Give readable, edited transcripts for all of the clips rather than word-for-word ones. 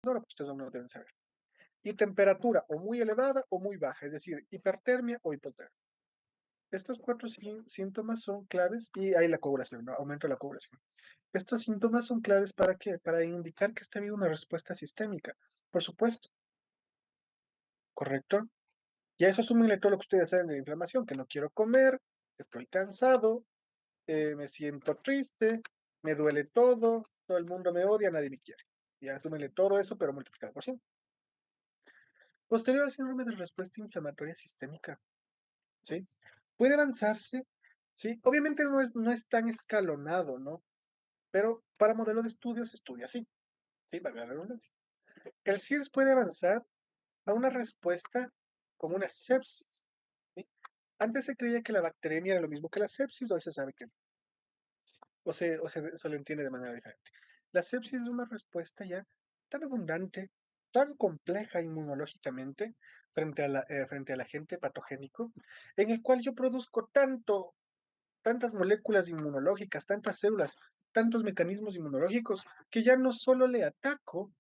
ahora, pues ustedes no deben saber. Y temperatura o muy elevada o muy baja, es decir, hipertermia o hipotermia. Estos cuatro síntomas son claves y hay la coagulación, ¿no? Aumento de la coagulación. Estos síntomas son claves ¿para qué? Para indicar que está habiendo una respuesta sistémica, por supuesto, ¿correcto? Y a eso súmenle todo lo que ustedes saben de la inflamación, que no quiero comer, estoy cansado, me siento triste, me duele todo el mundo me odia, nadie me quiere. Ya súmenle todo eso, pero multiplicado por 100. Posterior al síndrome de respuesta inflamatoria sistémica, ¿sí? Puede avanzarse, ¿sí? Obviamente no es tan escalonado, ¿no? Pero para modelo de estudio se estudia así, ¿sí? Valga la redundancia. El SIRS puede avanzar a una respuesta como una sepsis, ¿sí? Antes se creía que la bacteremia era lo mismo que la sepsis, hoy se sabe que no. Se lo entiende de manera diferente. La sepsis es una respuesta ya tan abundante, tan compleja inmunológicamente frente al agente patogénico, en el cual yo produzco tantas moléculas inmunológicas, tantas células, tantos mecanismos inmunológicos, que ya no solo le ataco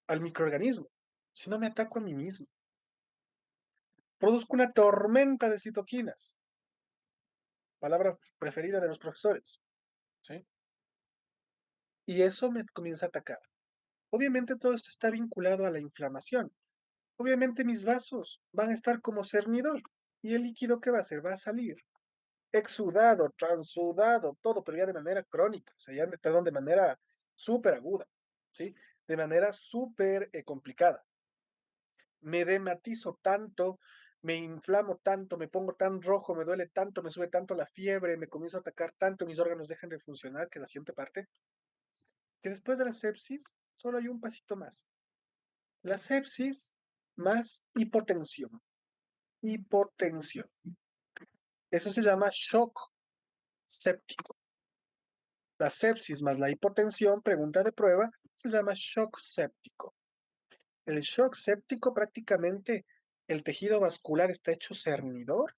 al microorganismo, sino me ataco a mí mismo. Produzco una tormenta de citoquinas, palabra preferida de los profesores, ¿sí? Y eso me comienza a atacar. Obviamente todo esto está vinculado a la inflamación. Obviamente mis vasos van a estar como cernidor. ¿Y el líquido qué va a hacer? Va a salir exudado, transudado, todo, pero ya de manera crónica, o sea, perdón, de manera súper aguda, ¿sí? De manera súper complicada. Me dematizo tanto, me inflamo tanto, me pongo tan rojo, me duele tanto, me sube tanto la fiebre, me comienzo a atacar tanto, mis órganos dejan de funcionar, que es la siguiente parte, que después de la sepsis solo hay un pasito más. La sepsis más hipotensión. Hipotensión. Eso se llama shock séptico. La sepsis más la hipotensión, pregunta de prueba, se llama shock séptico. El shock séptico prácticamente el tejido vascular está hecho cernidor.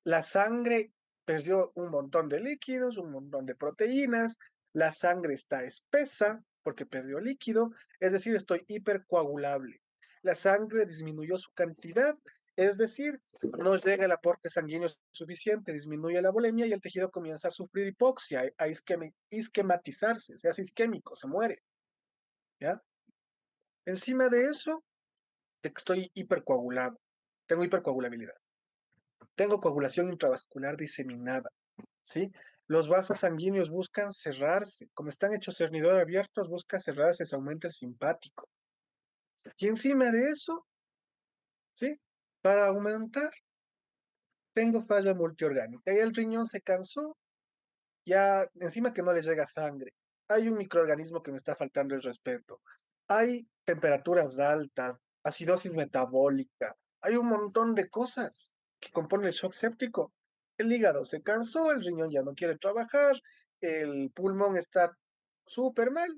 La sangre perdió un montón de líquidos, un montón de proteínas. La sangre está espesa porque perdió líquido, es decir, estoy hipercoagulable. La sangre disminuyó su cantidad, es decir, no llega el aporte sanguíneo suficiente, disminuye la volemia y el tejido comienza a sufrir hipoxia, a isquematizarse, se hace isquémico, se muere. ¿Ya? Encima de eso, estoy hipercoagulado, tengo hipercoagulabilidad, tengo coagulación intravascular diseminada. ¿Sí? Los vasos sanguíneos buscan cerrarse, como están hechos cernidor abiertos, busca cerrarse, se aumenta el simpático. Y encima de eso, ¿sí? Para aumentar, tengo falla multiorgánica. Y el riñón se cansó, ya encima que no le llega sangre. Hay un microorganismo que me está faltando el respeto. Hay temperaturas altas, acidosis metabólica. Hay un montón de cosas que componen el shock séptico. El hígado se cansó, el riñón ya no quiere trabajar, el pulmón está súper mal.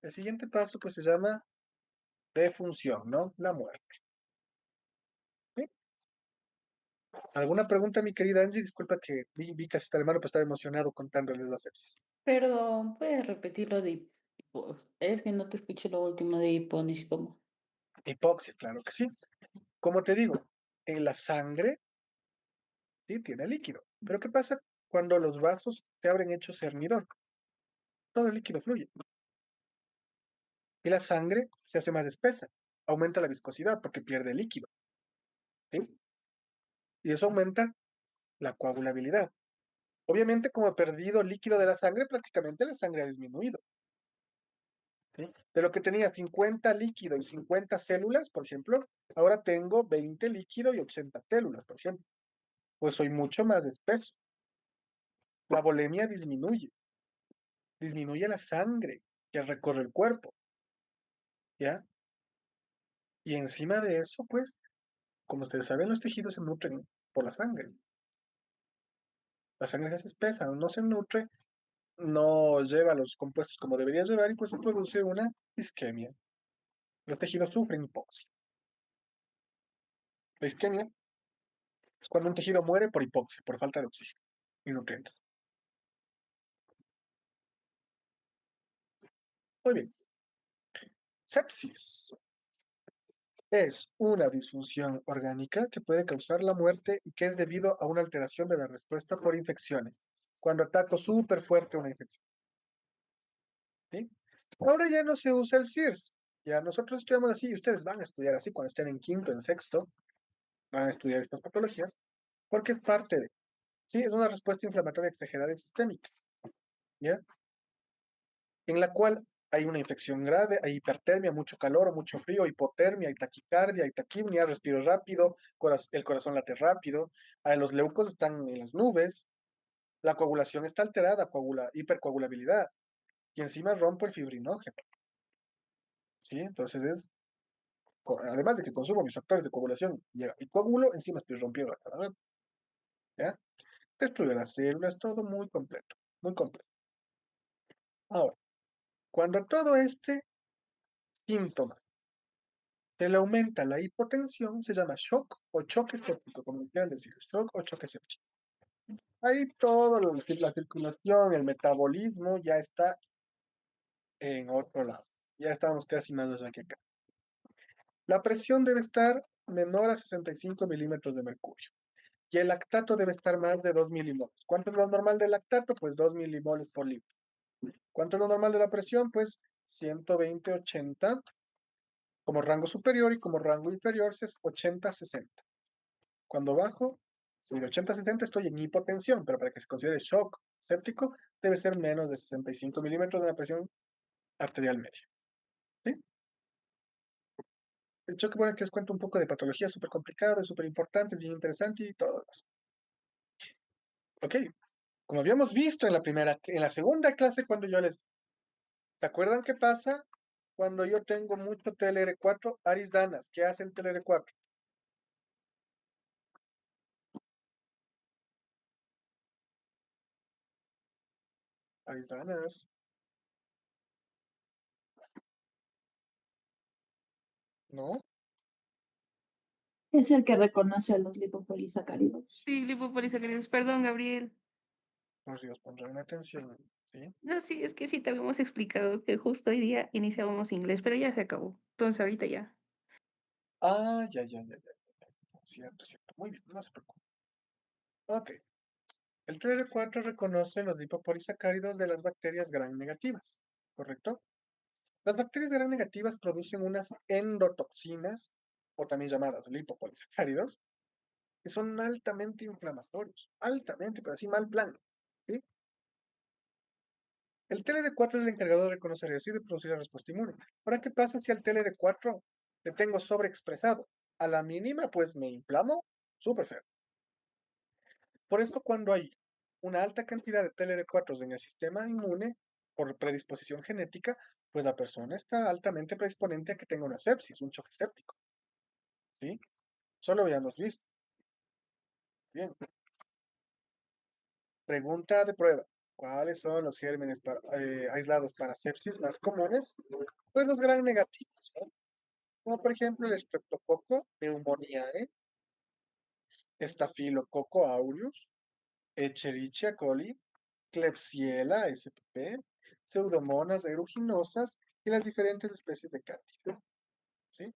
El siguiente paso pues se llama defunción, ¿no? La muerte. ¿Sí? ¿Alguna pregunta, mi querida Angie? Disculpa que vi que está de mano, pero estaba emocionado contándoles la sepsis. Perdón, ¿puedes repetir lo de Es que no te escuché lo último de hiponis como. Hipoxia, claro que sí. Como te digo, en la sangre, sí, tiene líquido. Pero ¿qué pasa cuando los vasos se abren hechos cernidor? Todo el líquido fluye. Y la sangre se hace más espesa. Aumenta la viscosidad porque pierde líquido. ¿Sí? Y eso aumenta la coagulabilidad. Obviamente, como he perdido líquido de la sangre, prácticamente la sangre ha disminuido. ¿Sí? De lo que tenía 50 líquido y 50 células, por ejemplo, ahora tengo 20 líquido y 80 células, por ejemplo. Pues soy mucho más espeso. La volemia disminuye la sangre que recorre el cuerpo, ¿ya? Y encima de eso, pues, como ustedes saben, los tejidos se nutren por la sangre. La sangre se hace espesa, no se nutre, no lleva los compuestos como debería llevar y pues se produce una isquemia. Los tejidos sufren hipoxia. La isquemia es cuando un tejido muere por hipoxia, por falta de oxígeno y nutrientes. Muy bien. Sepsis es una disfunción orgánica que puede causar la muerte y que es debido a una alteración de la respuesta por infecciones. Cuando ataco súper fuerte una infección. ¿Sí? Ahora ya no se usa el SIRS. Ya nosotros estudiamos así y ustedes van a estudiar así cuando estén en quinto, en sexto, van a estudiar estas patologías, porque es parte de, sí, es una respuesta inflamatoria exagerada y sistémica, ¿ya? En la cual hay una infección grave, hay hipertermia, mucho calor o mucho frío, hipotermia, hay taquicardia, hay taquimia, respiro rápido, el corazón late rápido, los leucos están en las nubes, la coagulación está alterada, hipercoagulabilidad, y encima rompo el fibrinógeno, ¿sí? Entonces además de que consumo mis factores de coagulación y coagulo, encima estoy rompiendo la cara, ¿ya? Destruye las células, todo muy completo, muy completo. Ahora, cuando a todo este síntoma se le aumenta la hipotensión, se llama shock o choque séptico, como quieran decir, shock o choque séptico. Ahí todo la circulación, el metabolismo ya está en otro lado. Ya estamos casi más allá que acá. La presión debe estar menor a 65 milímetros de mercurio. Y el lactato debe estar más de 2 milimoles. ¿Cuánto es lo normal del lactato? Pues 2 milimoles por litro. ¿Cuánto es lo normal de la presión? Pues 120-80 como rango superior y como rango inferior es 80-60. Cuando bajo, si de 80-70 estoy en hipotensión, pero para que se considere shock séptico debe ser menos de 65 milímetros de la presión arterial media. ¿Sí? El choque, bueno, que les cuento un poco de patología, súper complicado, es súper importante, es bien interesante y todo lo demás. Ok, como habíamos visto en la segunda clase cuando yo les... ¿Se acuerdan qué pasa cuando yo tengo mucho TLR4? Arisdanas, ¿qué hace el TLR4? Arisdanas, ¿no? Es el que reconoce a los lipopolisacáridos. Sí, lipopolisacáridos. Perdón, Gabriel. Por Dios, pondrán atención, ¿sí? No, sí, es que sí te habíamos explicado que justo hoy día iniciábamos inglés, pero ya se acabó. Entonces ahorita ya. Ah, ya. Cierto, cierto. Muy bien, no se preocupe. Ok. El TLR4 reconoce los lipopolisacáridos de las bacterias gram negativas, ¿correcto? Las bacterias gram negativas producen unas endotoxinas, o también llamadas lipopolisacáridos, que son altamente inflamatorios, altamente, pero así mal plan, ¿sí? El TLR4 es el encargado de reconocer eso y de producir la respuesta inmune. Ahora, ¿qué pasa si al TLR4 le tengo sobreexpresado? A la mínima, pues me inflamo, súper feo. Por eso cuando hay una alta cantidad de TLR4 en el sistema inmune, por predisposición genética, pues la persona está altamente predisponente a que tenga una sepsis, un choque séptico, ¿sí? Solo habíamos visto. Bien. Pregunta de prueba. ¿Cuáles son los gérmenes aislados para sepsis más comunes? Pues los gram negativos, ¿no? Como por ejemplo el Streptococo pneumoniae, Staphylococcus aureus, Escherichia coli, Klebsiella spp, Pseudomonas aeruginosas y las diferentes especies de cándida, ¿sí?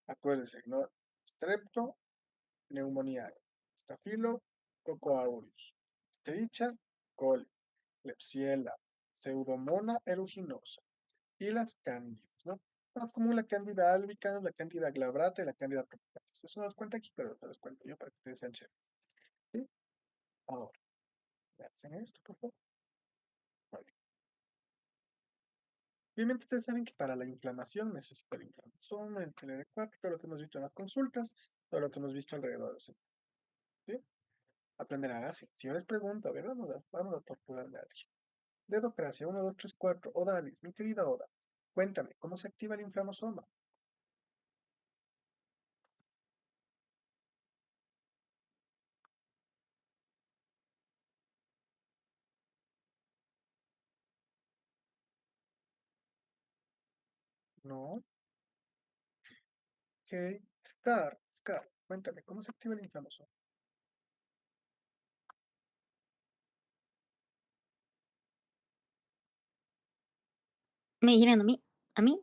Acuérdense, ¿no? Strepto, pneumoniae, Staphylo, Coco aureus, Escherichia coli, Klebsiella, Pseudomonas aeruginosa y las cándidas, ¿no? Más común la cándida albicans, la cándida glabrata y la cándida propagatis. Eso no los cuenta aquí, pero te los cuento yo para que ustedes sean chéveres, ¿sí? Ahora, hacen esto, por favor. Vale. Obviamente ustedes saben que para la inflamación necesita la inflamación, el TLR4, todo lo que hemos visto en las consultas, todo lo que hemos visto alrededor de eso, ¿sí? Aprenderán así. Si yo les pregunto, a ver, vamos a torturarle a alguien. Dedocracia, 1, 2, 3, 4. Odalis, mi querida Oda, cuéntame, ¿cómo se activa el inflamosoma? No, ok. Scar, cuéntame, ¿cómo se activa el inflamosoma? ¿Me dijeron a mí? ¿A mí?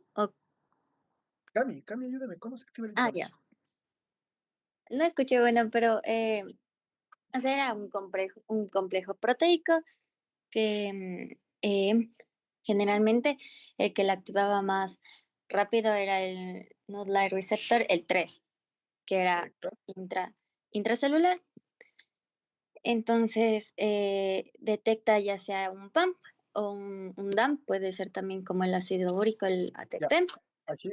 Cami, ayúdame, ¿cómo se activa la Ya. inflamación? No escuché bueno, pero o sea, era un complejo proteico que generalmente el que la activaba más rápido era el Node Light Receptor, el 3, que era Correcto. intracelular. Entonces, detecta ya sea un PAMP o un DAMP, puede ser también como el ácido úrico, el Ya, ATP.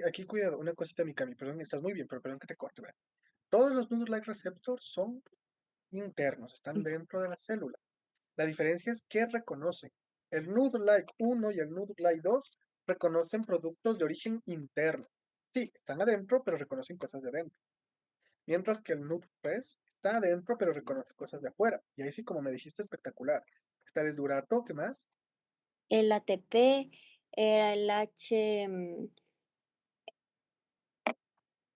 aquí cuidado, una cosita, mi Cami, perdón, estás muy bien, pero perdón que te corte, ¿verdad? Todos los nudos like receptors son internos, están dentro de la célula. La diferencia es que reconocen. El nudo like 1 y el nudo like 2 reconocen productos de origen interno. Sí, están adentro, pero reconocen cosas de adentro. Mientras que el nudo 3 está adentro, pero reconoce cosas de afuera. Y ahí sí, como me dijiste, espectacular. Está el durato, ¿qué más? El ATP era el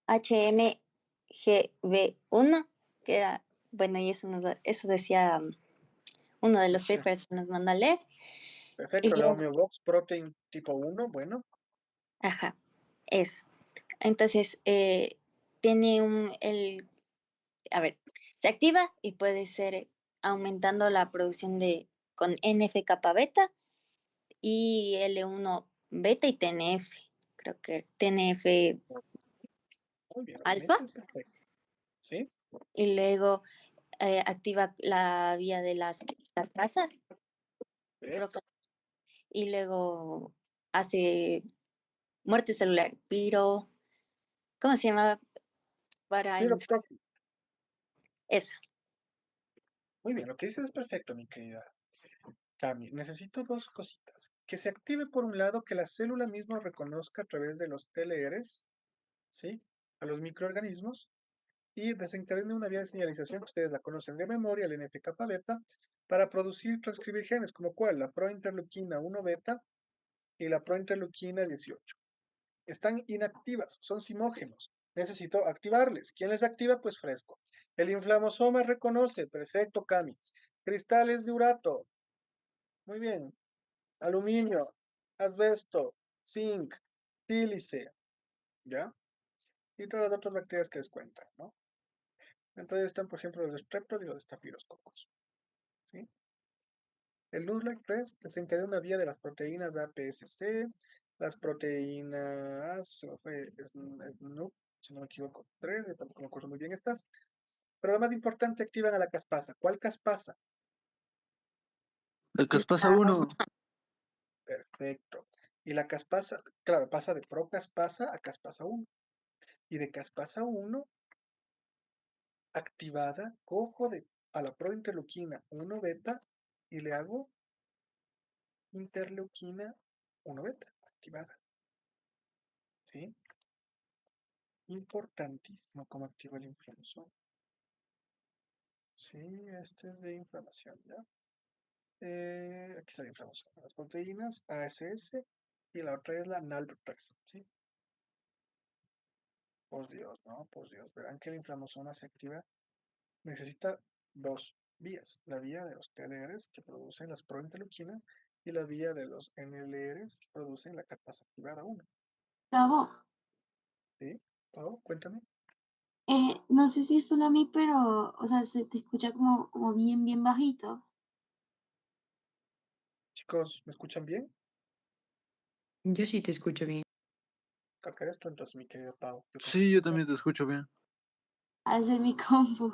HMGB1, que era, bueno, y eso decía uno de los Sí. papers que nos mandó a leer. Y Perfecto, la luego, Homeobox Protein tipo 1, bueno, ajá, eso. Entonces, tiene a ver, se activa y puede ser aumentando la producción con NF kappa beta y L1 beta y TNF, creo que TNF muy bien, lo que me alfa, dices es perfecto. ¿Sí? y luego activa la vía de las grasas, Perfecto. y luego hace muerte celular, ¿cómo se llama? Para Pero, eso. muy bien, lo que dices es perfecto, mi querida Cami. Necesito dos cositas. Que se active por un lado, que la célula misma reconozca a través de los TLRs, ¿sí? A los microorganismos y desencadene una vía de señalización que ustedes la conocen de memoria, el NF-kappa beta, para producir y transcribir genes, como cuál, la prointerleuquina 1 beta y la prointerleuquina 18. Están inactivas, son simógenos. Necesito activarles. ¿Quién les activa? Pues fresco. El inflamosoma reconoce, perfecto, Cami. Cristales de urato, muy bien. Aluminio, asbesto, zinc, sílice, ¿ya? Y todas las otras bacterias que les cuentan, ¿no? Entonces están, por ejemplo, los streptos y los estafilococos, ¿sí? El NURLEC 3 desencadena una vía de las proteínas APSC, las proteínas, se me fue, SNUP, si no me equivoco, 3, yo tampoco me acuerdo muy bien estas. Pero lo más importante, activan a la caspasa. ¿Cuál caspasa? La Caspasa 1. Perfecto. Y la caspasa, claro, pasa de procaspasa a caspasa 1. Y de caspasa 1 activada, cojo a la prointerleuquina 1 beta y le hago interleuquina 1 beta activada. ¿Sí? Importantísimo cómo activa la inflamación. Sí, este es de inflamación, ¿ya? Aquí está la inflamación. Las proteínas ASS y la otra es la NALB3, ¿sí? Pues Dios, ¿no? Pues Dios. Verán que la inflamosoma se activa. Necesita dos vías. La vía de los TLRs que producen las prointerleuquinas y la vía de los NLRs que producen la caspasa activada 1. Gabo, ¿Sí? Pau, cuéntame. no sé si es solo a mí, pero, o sea, se te escucha como bien, bien bajito. Chicos, ¿me escuchan bien? Yo sí te escucho bien. Cargar esto entonces, mi querido Pau. Yo como te Sí, yo escucho. también te escucho bien. Ha de ser mi compu.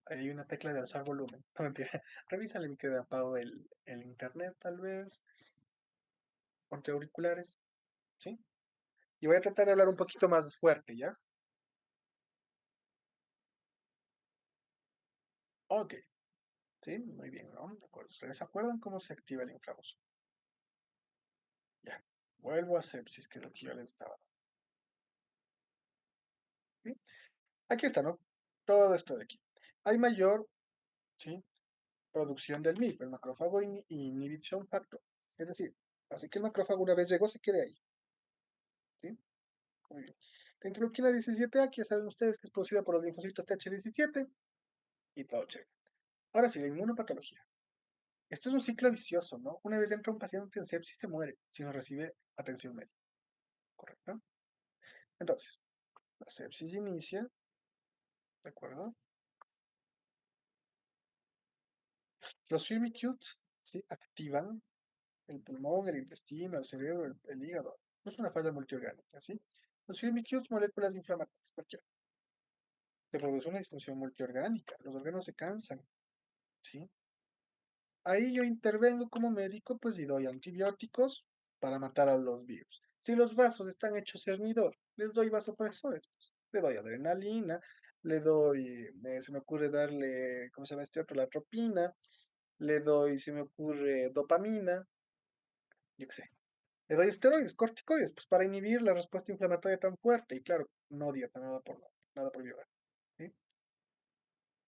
Ahí hay una tecla de alzar volumen. No, mentira. Revísale, mi querida Pau, el internet tal vez. Ponte auriculares, ¿sí? Y voy a tratar de hablar un poquito más fuerte, ¿ya? Ok, sí, muy bien, ¿no? De acuerdo. ¿Ustedes se acuerdan cómo se activa el infrarrojo? Ya. Vuelvo a hacer si es que es lo que yo les estaba dando. ¿Sí? Aquí está, ¿no? Todo esto de aquí. Hay mayor, ¿sí? Producción del MIF, el macrófago inhibition factor. Es decir, así que el macrófago una vez llegó se quede ahí. ¿Sí? Muy bien. La interleuquina 17A, que ya saben ustedes que es producida por los linfocitos TH17 y todo chévere. Ahora sí, la inmunopatología. Esto es un ciclo vicioso, ¿no? Una vez entra un paciente en sepsis, se muere si no recibe atención médica, ¿correcto? Entonces, la sepsis inicia, ¿de acuerdo? Los firmicutes, ¿sí? Activan el pulmón, el intestino, el cerebro, el hígado. No es una falla multiorgánica, ¿sí? Los firmicutes, moléculas inflamatorias, cualquiera. Se produce una disfunción multiorgánica, los órganos se cansan, ¿sí? Ahí yo intervengo como médico, pues, y doy antibióticos para matar a los virus. Si los vasos están hechos cernidor, les doy vasopresores, pues. Le doy adrenalina, le doy, se me ocurre darle, ¿cómo se llama este otro? La atropina, le doy, se me ocurre, dopamina, yo qué sé. Le doy esteroides, corticoides, pues para inhibir la respuesta inflamatoria tan fuerte. Y claro, no dieta, nada por violar, ¿sí?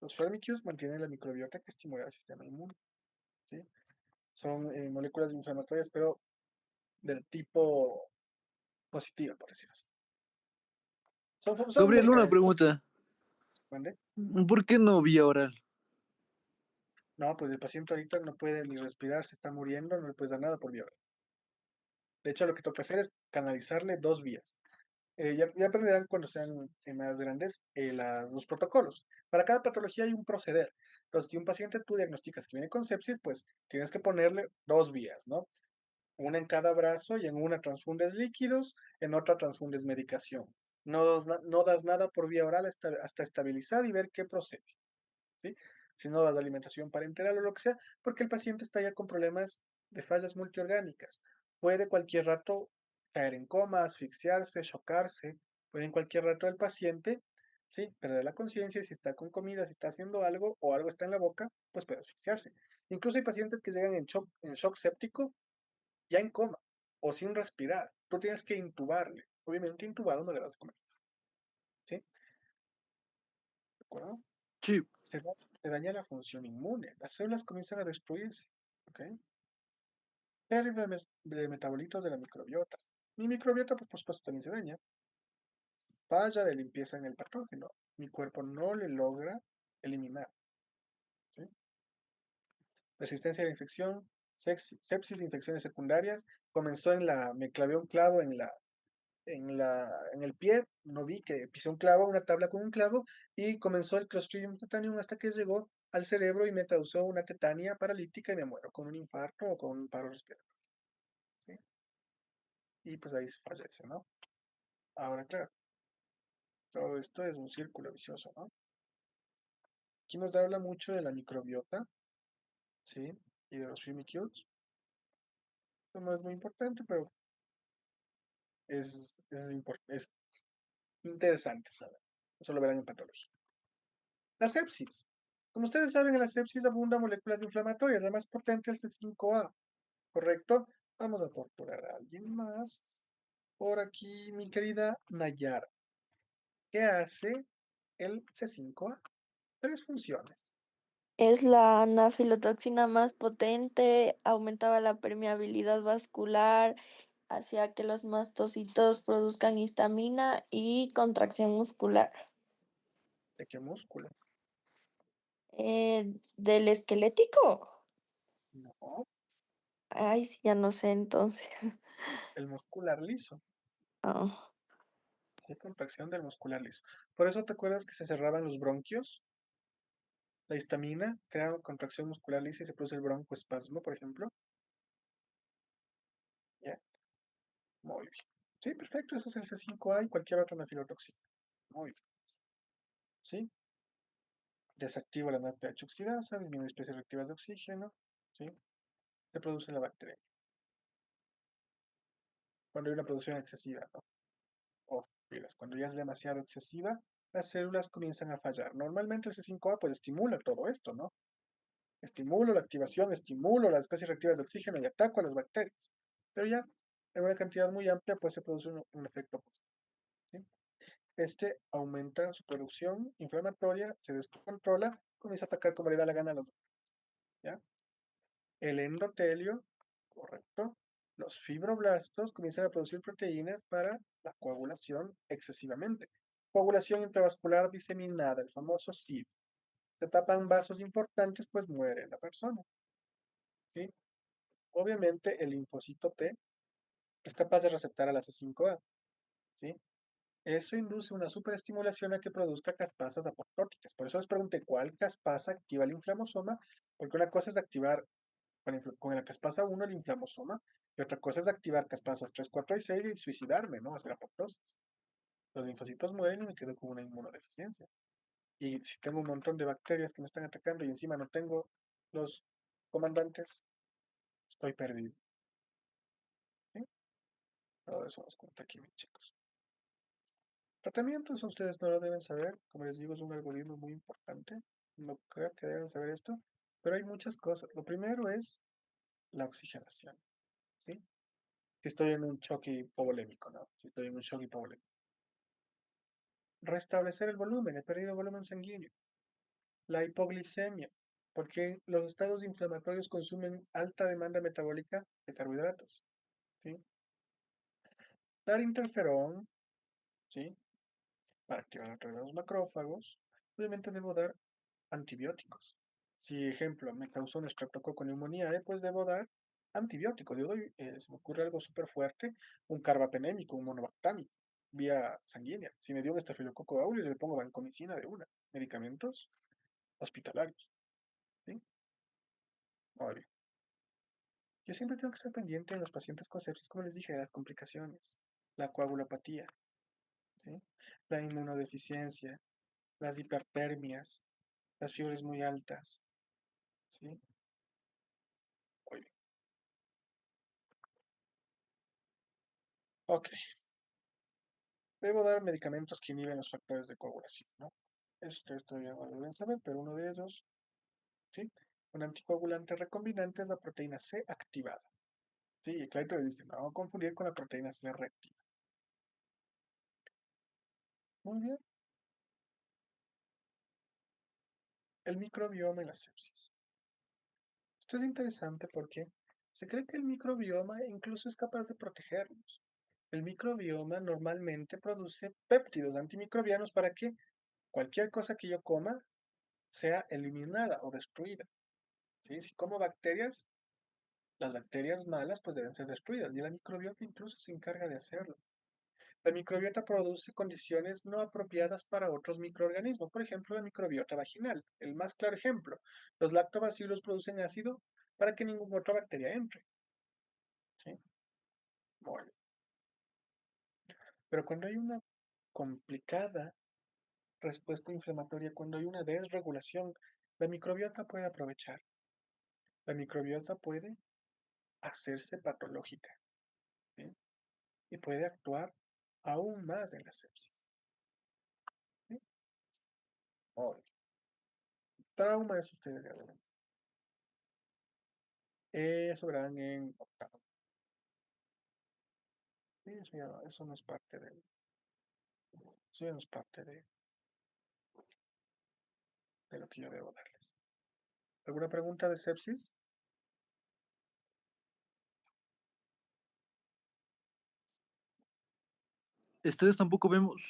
Los fármacos mantienen la microbiota que estimula el sistema inmune, ¿sí? Son moléculas inflamatorias, pero del tipo positiva, por decirlo así. Son Gabriel, una medicamentos. pregunta. ¿Mande? ¿Por qué no vía oral? No, pues el paciente ahorita no puede ni respirar, se está muriendo, no le puedes dar nada por vía oral. De hecho, lo que toca hacer es canalizarle 2 vías. Ya aprenderán cuando sean más grandes los protocolos. Para cada patología hay un proceder. Entonces, si un paciente tú diagnosticas que viene con sepsis, pues tienes que ponerle 2 vías, ¿no? Una en cada brazo y en una transfundes líquidos, en otra transfundes medicación. No das nada por vía oral hasta estabilizar y ver qué procede, ¿sí? Si no das alimentación parenteral o lo que sea, porque el paciente está ya con problemas de fallas multiorgánicas. Puede cualquier rato caer en coma, asfixiarse, chocarse, puede en cualquier rato el paciente, ¿sí? Perder la conciencia, si está con comida, si está haciendo algo o algo está en la boca, pues puede asfixiarse. Incluso hay pacientes que llegan en shock séptico ya en coma o sin respirar. Tú tienes que intubarle. Obviamente intubado no le das a comer, ¿sí? ¿De acuerdo? Sí. Se daña la función inmune. Las células comienzan a destruirse, ¿ok? Pérdida de metabolitos de la microbiota. Mi microbiota, pues, por supuesto, también se daña. Falla de limpieza en el patógeno. Mi cuerpo no le logra eliminar, ¿sí? Resistencia a la infección, sepsis, infecciones secundarias. Comenzó me clavé un clavo en el pie, no vi que pisé un clavo, una tabla con un clavo, y comenzó el Clostridium tetanium hasta que llegó al cerebro y me causó una tetania paralítica y me muero con un infarto o con un paro respiratorio, ¿sí? Y pues ahí fallece, ¿no? Ahora, claro, todo esto es un círculo vicioso, ¿no? Aquí nos habla mucho de la microbiota, ¿sí? Y de los firmicutes. Esto no es muy importante, pero es interesante saber. Eso lo verán en patología. La sepsis. Como ustedes saben, en la sepsis abundan moléculas inflamatorias, la más potente es el C5A, ¿correcto? Vamos a torturar a alguien más. Por aquí, mi querida Nayara. ¿Qué hace el C5A? 3 funciones. Es la anafilotoxina más potente, aumentaba la permeabilidad vascular, hacía que los mastocitos produzcan histamina y contracción muscular. ¿De qué músculo? ¿Del esquelético? No, Ay, sí, ya no sé entonces. el muscular liso. Ah, ¿Qué contracción del muscular liso? Por eso te acuerdas que se cerraban los bronquios. La histamina crea contracción muscular lisa y se produce el broncoespasmo, por ejemplo. ¿Ya? Muy bien. Sí, perfecto. Eso es el C5A y cualquier otra anafilotoxina. Muy bien. ¿Sí? Desactiva la NADPH oxidasa, disminuye especies reactivas de oxígeno, ¿sí? Se produce la bacteria. Cuando hay una producción excesiva, ¿no? O pilas, cuando ya es demasiado excesiva, las células comienzan a fallar. Normalmente el C5A pues estimula todo esto, ¿no? Estimulo la activación, estimulo las especies reactivas de oxígeno y ataco a las bacterias. Pero ya en una cantidad muy amplia pues se produce un efecto opuesto, ¿sí? Este aumenta su producción inflamatoria, se descontrola, comienza a atacar como le da la gana a los, ¿ya? El endotelio, correcto. Los fibroblastos comienzan a producir proteínas para la coagulación excesivamente. Coagulación intravascular diseminada, el famoso SID. Se tapan vasos importantes, pues muere la persona. ¿sí? Obviamente el linfocito T es capaz de receptar a la C5A, ¿sí? Eso induce una superestimulación a que produzca caspasas apoptóticas. Por eso les pregunté cuál caspasa activa el inflamosoma, porque una cosa es activar con la caspasa 1 el inflamosoma, y otra cosa es activar caspasas 3, 4 y 6 y suicidarme, ¿no? Hacer apoptosis. Los linfocitos mueren y me quedo con una inmunodeficiencia. Y si tengo un montón de bacterias que me están atacando y encima no tengo los comandantes, estoy perdido. ¿Sí? Todo eso nos cuenta aquí, mis chicos. Tratamientos, ustedes no lo deben saber. Como les digo, es un algoritmo muy importante. No creo que deben saber esto, pero hay muchas cosas. Lo primero es la oxigenación, ¿sí? Si estoy en un shock hipovolémico, ¿no? Si estoy en un shock hipovolémico. Restablecer el volumen, he perdido volumen sanguíneo. La hipoglicemia, porque los estados inflamatorios consumen alta demanda metabólica de carbohidratos, ¿sí? Dar interferón, ¿sí? Para activar otra vez los macrófagos. Obviamente debo dar antibióticos. Si, ejemplo, me causó un estreptococo neumonía, pues debo dar antibióticos. Yo doy, se me ocurre algo súper fuerte, un carbapenémico, un monobactámico, vía sanguínea. Si me dio un estafilococo aureus, le pongo vancomicina de una. Medicamentos hospitalarios, ¿sí? Muy bien. Yo siempre tengo que estar pendiente en los pacientes con sepsis, como les dije, de las complicaciones, la coagulopatía, ¿sí? La inmunodeficiencia, las hipertermias, las fiebres muy altas, ¿sí? Muy bien. Ok. Debo dar medicamentos que inhiben los factores de coagulación, ¿no? Eso ustedes todavía no lo deben saber, pero uno de ellos, ¿sí? Un anticoagulante recombinante es la proteína C activada. Sí, y clarito le dice, no confundir con la proteína C reactiva. Muy bien. El microbioma y la sepsis. Esto es interesante porque se cree que el microbioma incluso es capaz de protegernos. El microbioma normalmente produce péptidos antimicrobianos para que cualquier cosa que yo coma sea eliminada o destruida. ¿Sí? Si como bacterias, las bacterias malas pues deben ser destruidas y la microbiota incluso se encarga de hacerlo. La microbiota produce condiciones no apropiadas para otros microorganismos, por ejemplo la microbiota vaginal, el más claro ejemplo. Los lactobacilos producen ácido para que ninguna otra bacteria entre. ¿Sí? Muy bien. Pero cuando hay una complicada respuesta inflamatoria, cuando hay una desregulación, la microbiota puede aprovechar. La microbiota puede hacerse patológica, ¿sí? Y puede actuar aún más en la sepsis, ¿sí? Muy bien. Trauma es ustedes ya deben. Eso verán en octavo. Sí, eso no es parte eso ya no es parte de lo que yo debo darles. ¿Alguna pregunta de sepsis? Estrés tampoco vemos.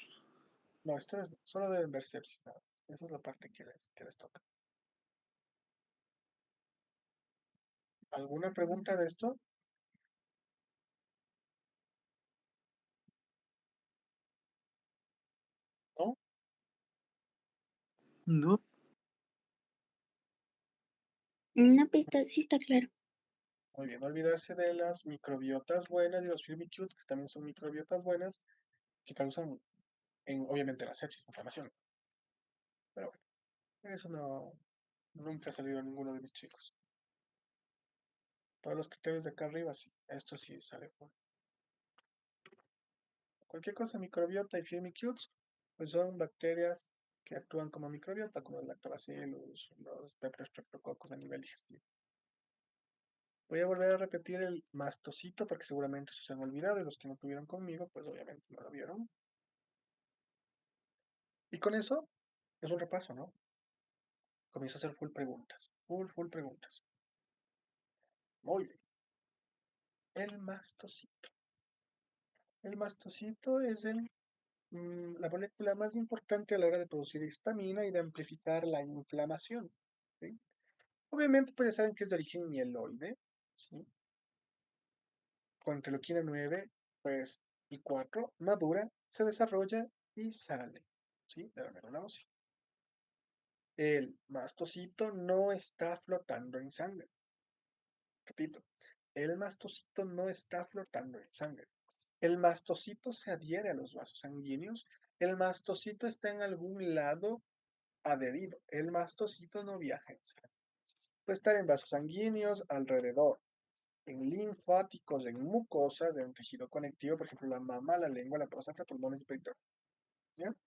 No, esto es, solo deben ver sepsis, nada. Esa es la parte que les toca. ¿Alguna pregunta de esto? ¿No? No. Una pista, sí está claro. Muy bien, no olvidarse de las microbiotas buenas y los firmicutes, que también son microbiotas buenas, que causan, obviamente, la sepsis, inflamación. Pero bueno, eso no, nunca ha salido a ninguno de mis chicos. Todos los criterios de acá arriba, sí, esto sí sale fuera. Cualquier cosa microbiota y firmicutes, pues son bacterias que actúan como microbiota, como el lactobacillus, los streptococcus a nivel digestivo. Voy a volver a repetir el mastocito porque seguramente se han olvidado y los que no tuvieron conmigo, pues obviamente no lo vieron. Y con eso es un repaso, ¿no? Comienzo a hacer full preguntas. Full preguntas. Muy bien. El mastocito. El mastocito es la molécula más importante a la hora de producir histamina y de amplificar la inflamación. ¿Sí? Obviamente, pues ya saben que es de origen mieloide, ¿sí? Con interleuquina 9, pues, y 4, madura, se desarrolla y sale, ¿sí? De la médula ósea. El mastocito no está flotando en sangre. Repito, el mastocito no está flotando en sangre. El mastocito se adhiere a los vasos sanguíneos. El mastocito está en algún lado adherido. El mastocito no viaja en sangre. Puede estar en vasos sanguíneos alrededor, en linfáticos, en mucosas, en un tejido conectivo, por ejemplo, la mama, la lengua, la próstata, pulmones y perineo. ¿Ya? Los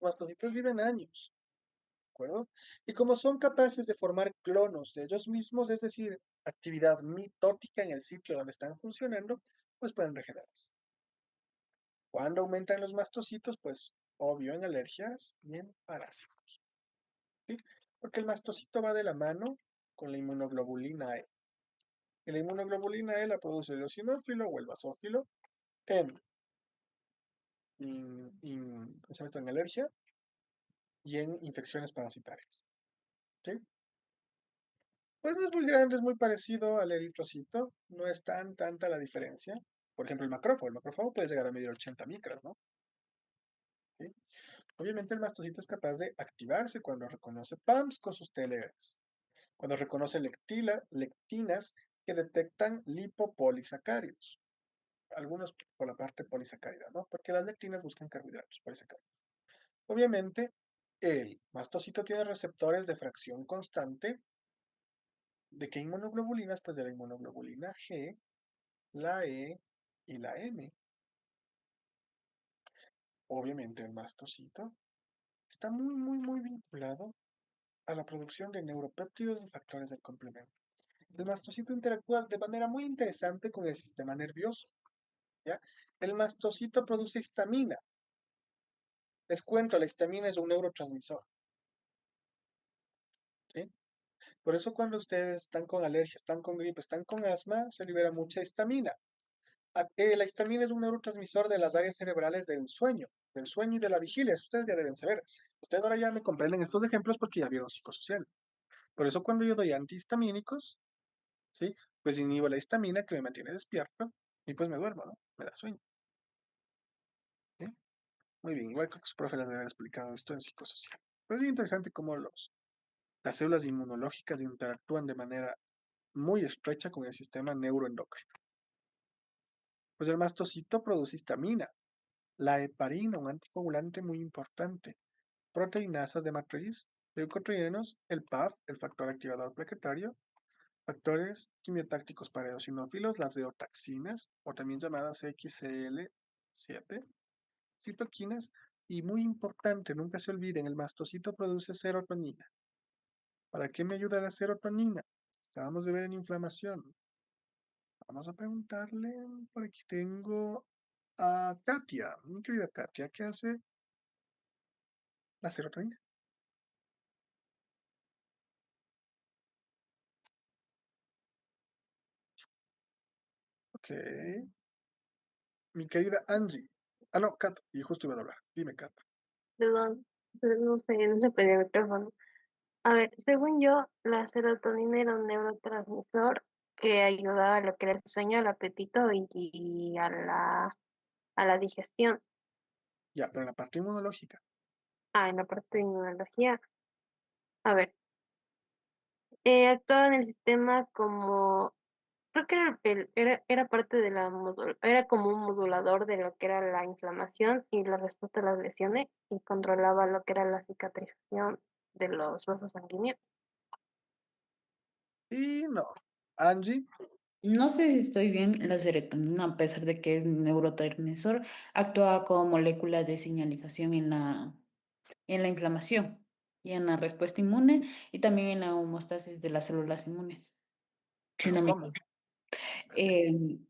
mastocitos viven años, ¿de acuerdo? Y como son capaces de formar clonos de ellos mismos, es decir, actividad mitótica en el sitio donde están funcionando, pues pueden regenerarse. ¿Cuándo aumentan los mastocitos? Pues obvio en alergias y en parásitos, ¿sí? Porque el mastocito va de la mano con la inmunoglobulina E. Y la inmunoglobulina E la produce el eosinófilo o el basófilo en, ¿cómo se llama esto? En alergia y en infecciones parasitarias, ¿sí? Pues no es muy grande, es muy parecido al eritrocito, no es tanta la diferencia. Por ejemplo, el macrófago puede llegar a medir 80 micras, ¿no? ¿Sí? Obviamente el mastocito es capaz de activarse cuando reconoce PAMPs con sus TLRs, cuando reconoce lectinas que detectan lipopolisacáridos, algunos por la parte polisacárida, ¿no? Porque las lectinas buscan carbohidratos polisacáridos. Obviamente, el mastocito tiene receptores de fracción constante. ¿De qué inmunoglobulinas? Pues de la inmunoglobulina G, la E y la M. Obviamente el mastocito está muy vinculado a la producción de neuropéptidos y factores del complemento. El mastocito interactúa de manera muy interesante con el sistema nervioso, ¿ya? El mastocito produce histamina. Les cuento, la histamina es un neurotransmisor, ¿sí? Por eso cuando ustedes están con alergia, están con gripe, están con asma, se libera mucha histamina. La histamina es un neurotransmisor de las áreas cerebrales del sueño y de la vigilia. Eso ustedes ya deben saber. Ustedes ahora ya me comprenden estos ejemplos porque ya vieron psicosocial. Por eso cuando yo doy antihistamínicos, ¿sí? Pues inhibo la histamina que me mantiene despierto y pues me duermo, ¿no? Me da sueño. ¿Sí? Muy bien, igual creo que su profe les debe haber explicado esto en psicosocial. Pues es interesante cómo las células inmunológicas interactúan de manera muy estrecha con el sistema neuroendocrino. Pues el mastocito produce histamina, la heparina, un anticoagulante muy importante, proteinasas de matriz, leucotrienos, el PAF, el factor activador plaquetario, factores quimiotácticos para eosinófilos, las deotaxinas, o también llamadas XCL7, citoquinas, y muy importante, nunca se olviden, el mastocito produce serotonina. ¿Para qué me ayuda la serotonina? Acabamos de ver en inflamación. Vamos a preguntarle, por aquí tengo a Katia, mi querida Katia, ¿qué hace la serotonina? Ok, mi querida Angie. Ah, no, Kat, y justo iba a hablar. Dime, Kat. Perdón, no se prendía el micrófono. A ver, según yo, la serotonina era un neurotransmisor que ayudaba a lo que era el sueño, el apetito y a la digestión. Ya, pero en la parte inmunológica. Ah, en la parte de inmunología. A ver, actuaba en el sistema como, creo que era parte de era como un modulador de lo que era la inflamación y la respuesta a las lesiones y controlaba lo que era la cicatrización de los vasos sanguíneos. Y no. Angie, No sé si estoy bien, la serotonina, a pesar de que es neurotransmisor, actúa como molécula de señalización en la inflamación y en la respuesta inmune y también en la homeostasis de las células inmunes. Si pero no me ¿cómo? equivoco. Eh,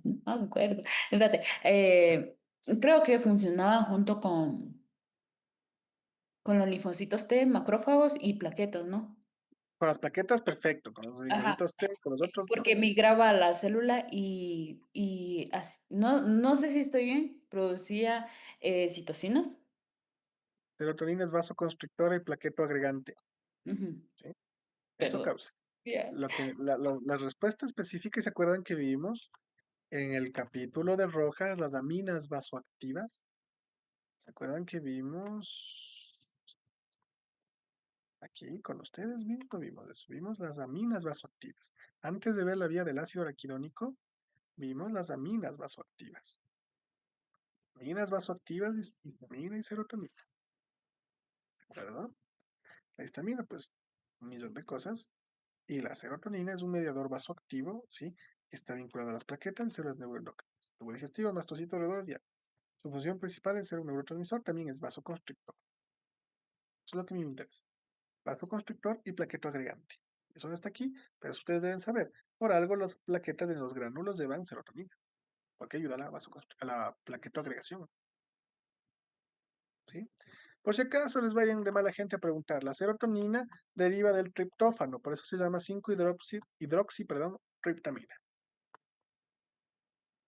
no me acuerdo. Espérate, creo que funcionaba junto con los linfocitos T, macrófagos y plaquetas, ¿no? Con las plaquetas, perfecto. Con los Ajá. linfocitos T, con los otros, no. Porque migraba a la célula no sé si estoy bien, producía citocinas. Serotonina es vasoconstrictora y plaqueto agregante. Ujú. Eso Pero, causa. ya. La respuesta específica, ¿se acuerdan que vimos en el capítulo de Rojas, las aminas vasoactivas? ¿Se acuerdan que vimos aquí con ustedes mismos? Vimos eso, vimos las aminas vasoactivas. Antes de ver la vía del ácido araquidónico, vimos las aminas vasoactivas. Aminas vasoactivas, histamina y serotonina. ¿De acuerdo? La histamina, pues, un millón de cosas. Y la serotonina es un mediador vasoactivo, ¿sí? Que está vinculado a las plaquetas y células neuroendocrinas. Tubo digestivo, mastocito, alrededor, ya. Su función principal es ser un neurotransmisor, también es vasoconstrictor. Eso es lo que a mí me interesa. Vasoconstrictor y plaqueto agregante. Eso no está aquí, pero ustedes deben saber. Por algo, las plaquetas de los gránulos llevan serotonina, porque ayuda a a la plaqueto agregación, ¿sí? Por si acaso les vayan de mala gente a preguntar, la serotonina deriva del triptófano, por eso se llama 5-hidroxi, perdón, triptamina.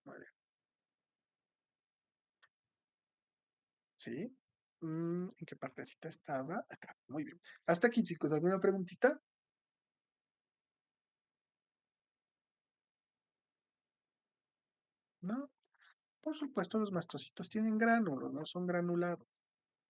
Muy bien. ¿Sí? ¿En qué partecita estaba? Acá, muy bien. Hasta aquí, chicos, ¿alguna preguntita? No, por supuesto, los mastocitos tienen gránulos, no son granulados,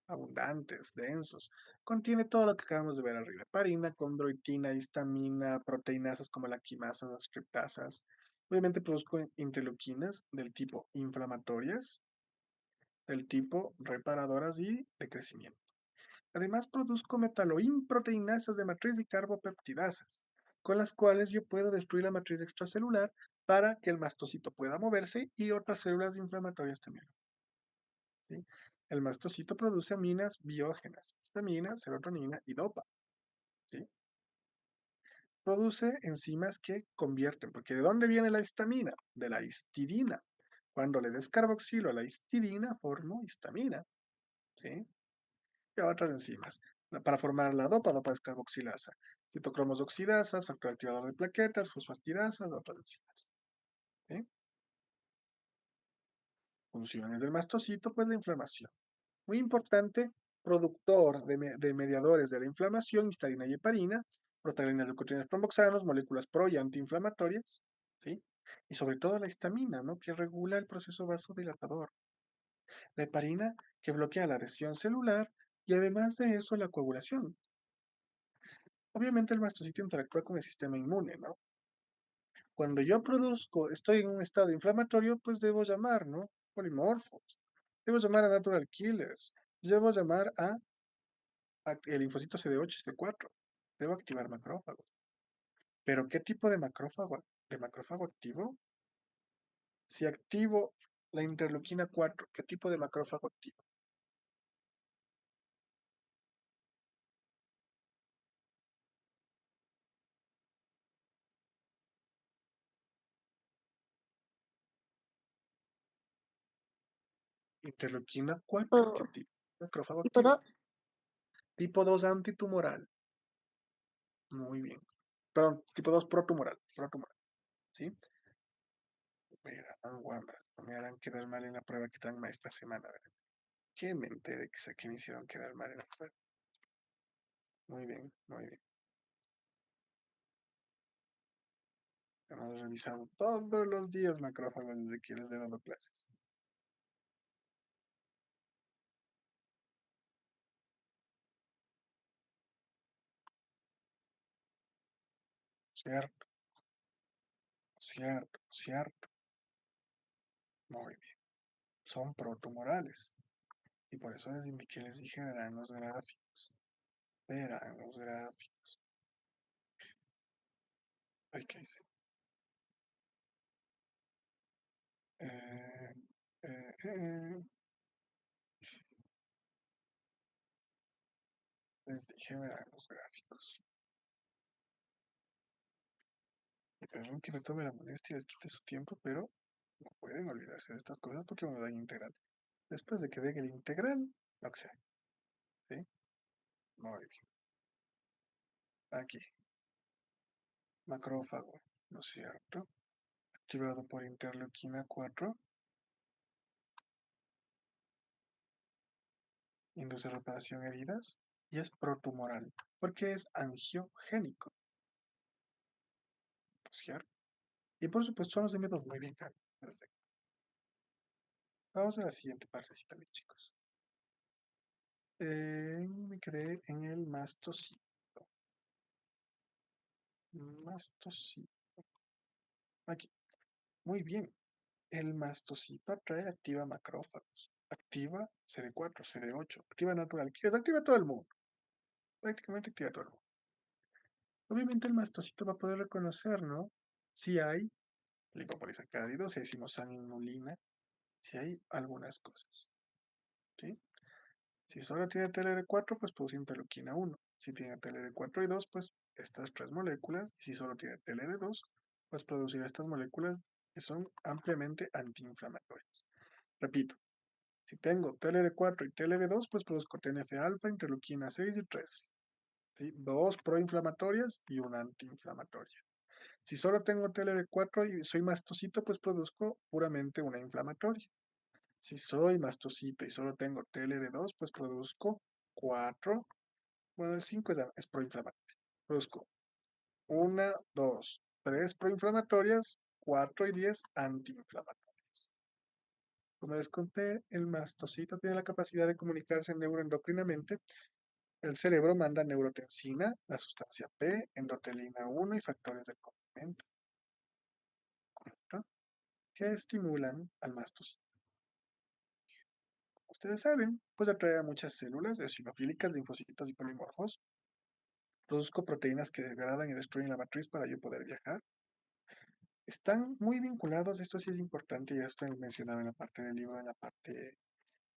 abundantes, densos. Contiene todo lo que acabamos de ver arriba: heparina, condroitina, histamina, proteínasas como la quimasa, las triptasas. Obviamente produzco interleuquinas del tipo inflamatorias, del tipo reparadoras y de crecimiento. Además, produzco metaloimproteinasas de matriz y carbopeptidasas, con las cuales yo puedo destruir la matriz extracelular para que el mastocito pueda moverse y otras células inflamatorias también. ¿Sí? El mastocito produce aminas biógenas, histamina, serotonina y dopa. ¿Sí? Produce enzimas que convierten, porque ¿de dónde viene la histamina? De la histidina. Cuando le des carboxilo a la histidina, formo histamina. ¿Sí? Y a otras enzimas. Para formar la dopa, dopa descarboxilasa, citocromos oxidasas, factor activador de plaquetas, fosfatidasas, otras enzimas. ¿Sí? Funciones del mastocito, pues la inflamación. Muy importante, productor de mediadores de la inflamación, histamina y heparina, prostaglandinas, leucotrienes, tromboxanos, moléculas pro y antiinflamatorias, ¿sí? Y sobre todo la histamina, ¿no? Que regula el proceso vasodilatador. La heparina, que bloquea la adhesión celular y además de eso la coagulación. Obviamente el mastocito interactúa con el sistema inmune, ¿no? Cuando yo produzco, estoy en un estado inflamatorio, pues debo llamar, ¿no? Polimorfos. Debo llamar a natural killers. Debo llamar a el linfocito CD8 y CD4. Debo activar macrófagos. ¿Pero qué tipo de macrófago? ¿De macrófago activo? Si activo la interleuquina 4, ¿qué tipo de macrófago activo? Interleuquina 4, ¿qué Tipo, tipo de macrófago tipo activo? 2. Tipo 2 antitumoral. Muy bien. Perdón, tipo 2 protumoral. Protumoral. ¿Sí? Verán, guambras, no me harán quedar mal en la prueba que dan esta semana, ¿verdad? Que me enteré que me hicieron quedar mal en la prueba. Muy bien, muy bien. Hemos revisado todos los días macrófagos desde que les he dado clases. Cierto, cierto, cierto. Muy bien. Son protumorales. Y por eso les indiqué, les dije, verán los gráficos. Verán los gráficos. Ay, ¿qué hice? Eh, eh, eh, Les dije, verán los gráficos. Y perdón que me tome la molestia y les quite su tiempo, pero no pueden olvidarse de estas cosas porque me dan integral. Después de que den el integral, lo que sea. ¿Sí? Muy bien. Aquí, macrófago, ¿no es cierto? Activado por interleuquina 4, induce reparación heridas y es protumoral. porque es angiogénico. ¿Cierto? Y por supuesto son los enviados muy bien, claro. Perfecto. Vamos a la siguiente partecita, mis chicos. Me quedé en el mastocito. Mastocito. Aquí. Muy bien. El mastocito atrae activa macrófagos. Activa CD4, CD8. Activa natural. Activa todo el mundo. Prácticamente activa todo el mundo. Obviamente el mastocito va a poder reconocer, ¿no? Si hay lipopolisacáridos, si hay simosaninulina, si hay algunas cosas. ¿Sí? Si solo tiene TLR4, pues produce interleuquina 1. Si tiene TLR4 y 2, pues estas tres moléculas. Y si solo tiene TLR2, pues producirá estas moléculas que son ampliamente antiinflamatorias. Repito, si tengo TLR4 y TLR2, pues produzco TNF-alfa, interleuquina 6 y 13. ¿Sí? Dos proinflamatorias y una antiinflamatoria. Si solo tengo TLR4 y soy mastocito, pues produzco puramente una inflamatoria. Si soy mastocito y solo tengo TLR2, pues produzco 4. Bueno, el 5 es proinflamatorio. Produzco 1, 2, 3 proinflamatorias, 4 y 10 antiinflamatorias. Como les conté, el mastocito tiene la capacidad de comunicarse neuroendocrinamente. El cerebro manda neurotensina, la sustancia P, endotelina 1 y factores del complemento, ¿correcto? Que estimulan al mastocito. Ustedes saben, pues atrae a muchas células eosinofílicas, linfocitos y polimorfos. Produzco proteínas que degradan y destruyen la matriz para yo poder viajar. Están muy vinculados, esto sí es importante, y esto es mencionado en la parte del libro, en la parte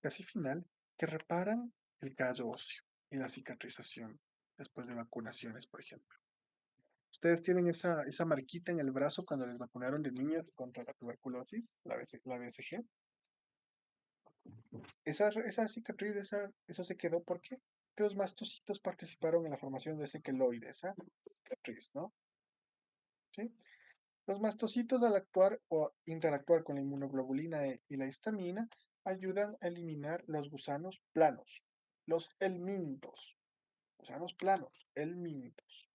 casi final, que reparan el callo óseo y la cicatrización después de vacunaciones, por ejemplo. Ustedes tienen esa marquita en el brazo cuando les vacunaron de niños contra la tuberculosis, la BCG. Esa cicatriz, eso se quedó porque los mastocitos participaron en la formación de ese queloide, esa cicatriz, ¿no? ¿Sí? Los mastocitos al actuar o interactuar con la inmunoglobulina E y la histamina ayudan a eliminar los gusanos planos, los helmintos, gusanos planos, helmintos.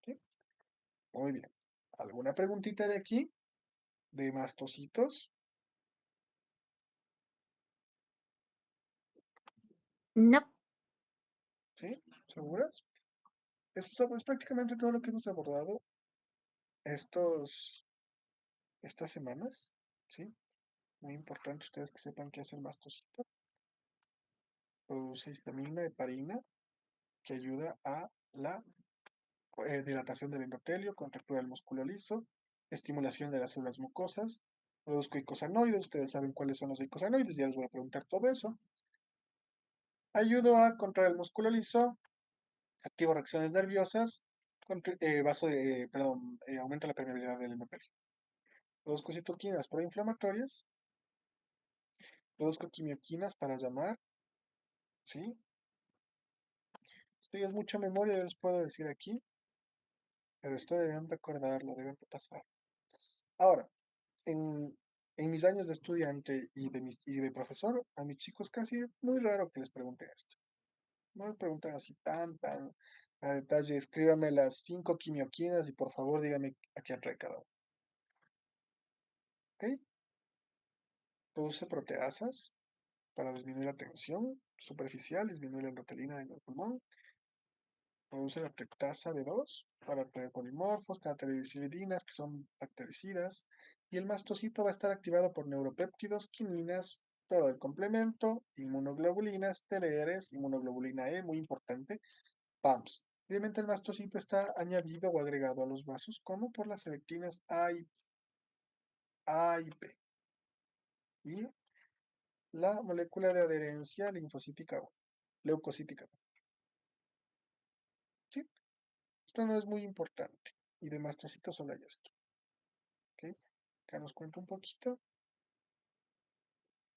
¿Sí? Muy bien. ¿Alguna preguntita de aquí? ¿De mastocitos? No. ¿Sí? ¿Seguras? Es prácticamente todo lo que hemos abordado estas semanas. ¿Sí? Muy importante ustedes que sepan qué hace el mastocito. Produce histamina, heparina, que ayuda a la dilatación del endotelio, contractura del músculo liso, estimulación de las células mucosas. Produzco icosanoides, ustedes saben cuáles son los icosanoides, ya les voy a preguntar todo eso. Ayudo a contraer el músculo liso, activo reacciones nerviosas, aumenta la permeabilidad del endotelio. Produzco citoquinas proinflamatorias, produzco quimioquinas para llamar, ¿sí? Esto ya es mucha memoria, yo les puedo decir aquí, pero esto deben recordarlo, deben pasar. Ahora, en, en mis años de estudiante y de profesor, a mis chicos casi es muy raro que les pregunten esto. No les preguntan así tan a detalle. Escríbame las 5 quimioquinas y por favor dígame a qué atrae cada uno. ¿Ok? Produce proteasas para disminuir la tensión superficial, disminuir la endotelina en el pulmón. Produce la triptasa B2 para atraer polimorfos, cateridisilidinas, que son bactericidas. Y el mastocito va a estar activado por neuropéptidos, quininas, todo el complemento, inmunoglobulinas, TLRs, inmunoglobulina E, muy importante, PAMS. Obviamente el mastocito está añadido o agregado a los vasos como por las selectinas A y P. Y la molécula de adherencia linfocítica 1, leucocítica 1. ¿Sí? Esto no es muy importante. Y de mastocito solo hay esto. ¿Ok? Acá nos cuento un poquito,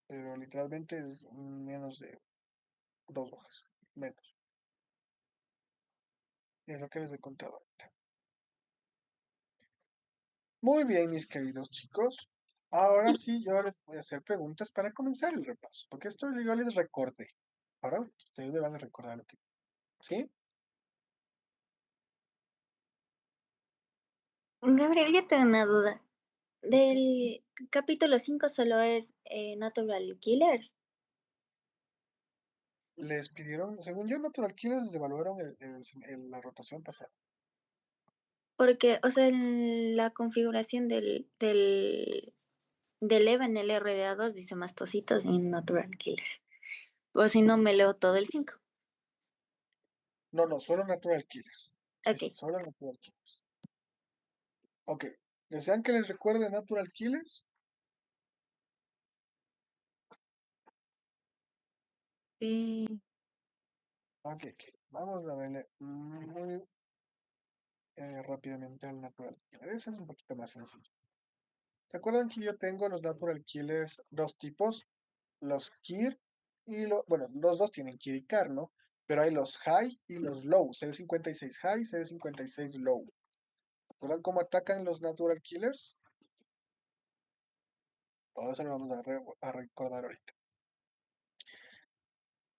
pero literalmente es menos de 2 hojas, menos. Es lo que les he contado ahorita. Muy bien, mis queridos chicos. Ahora sí, yo les voy a hacer preguntas para comenzar el repaso, porque esto yo les recordé. Ahora ustedes me van a recordar lo que... ¿Sí? Gabriel, yo tengo una duda. Del capítulo 5 solo es Natural Killers. Les pidieron, según yo, Natural Killers devaluaron la rotación pasada. Porque, o sea, en la configuración del EVA en el RDA2 dice mastocitos y Natural Killers. O si no, me leo todo el 5. No, solo Natural Killers. Sí, Ok. solo Natural Killers. Ok. ¿Desean que les recuerde Natural Killers? Sí. Ok. Vamos a verle muy rápidamente al Natural Killer. Ese es un poquito más sencillo. ¿Se acuerdan que yo tengo los Natural Killers dos tipos? Los Kir y bueno, los dos tienen Kir y Kar, ¿no? Pero hay los High y los Low. CD56 High, CD56 Low. ¿Recuerdan cómo atacan los Natural Killers? Todo eso lo vamos a recordar ahorita.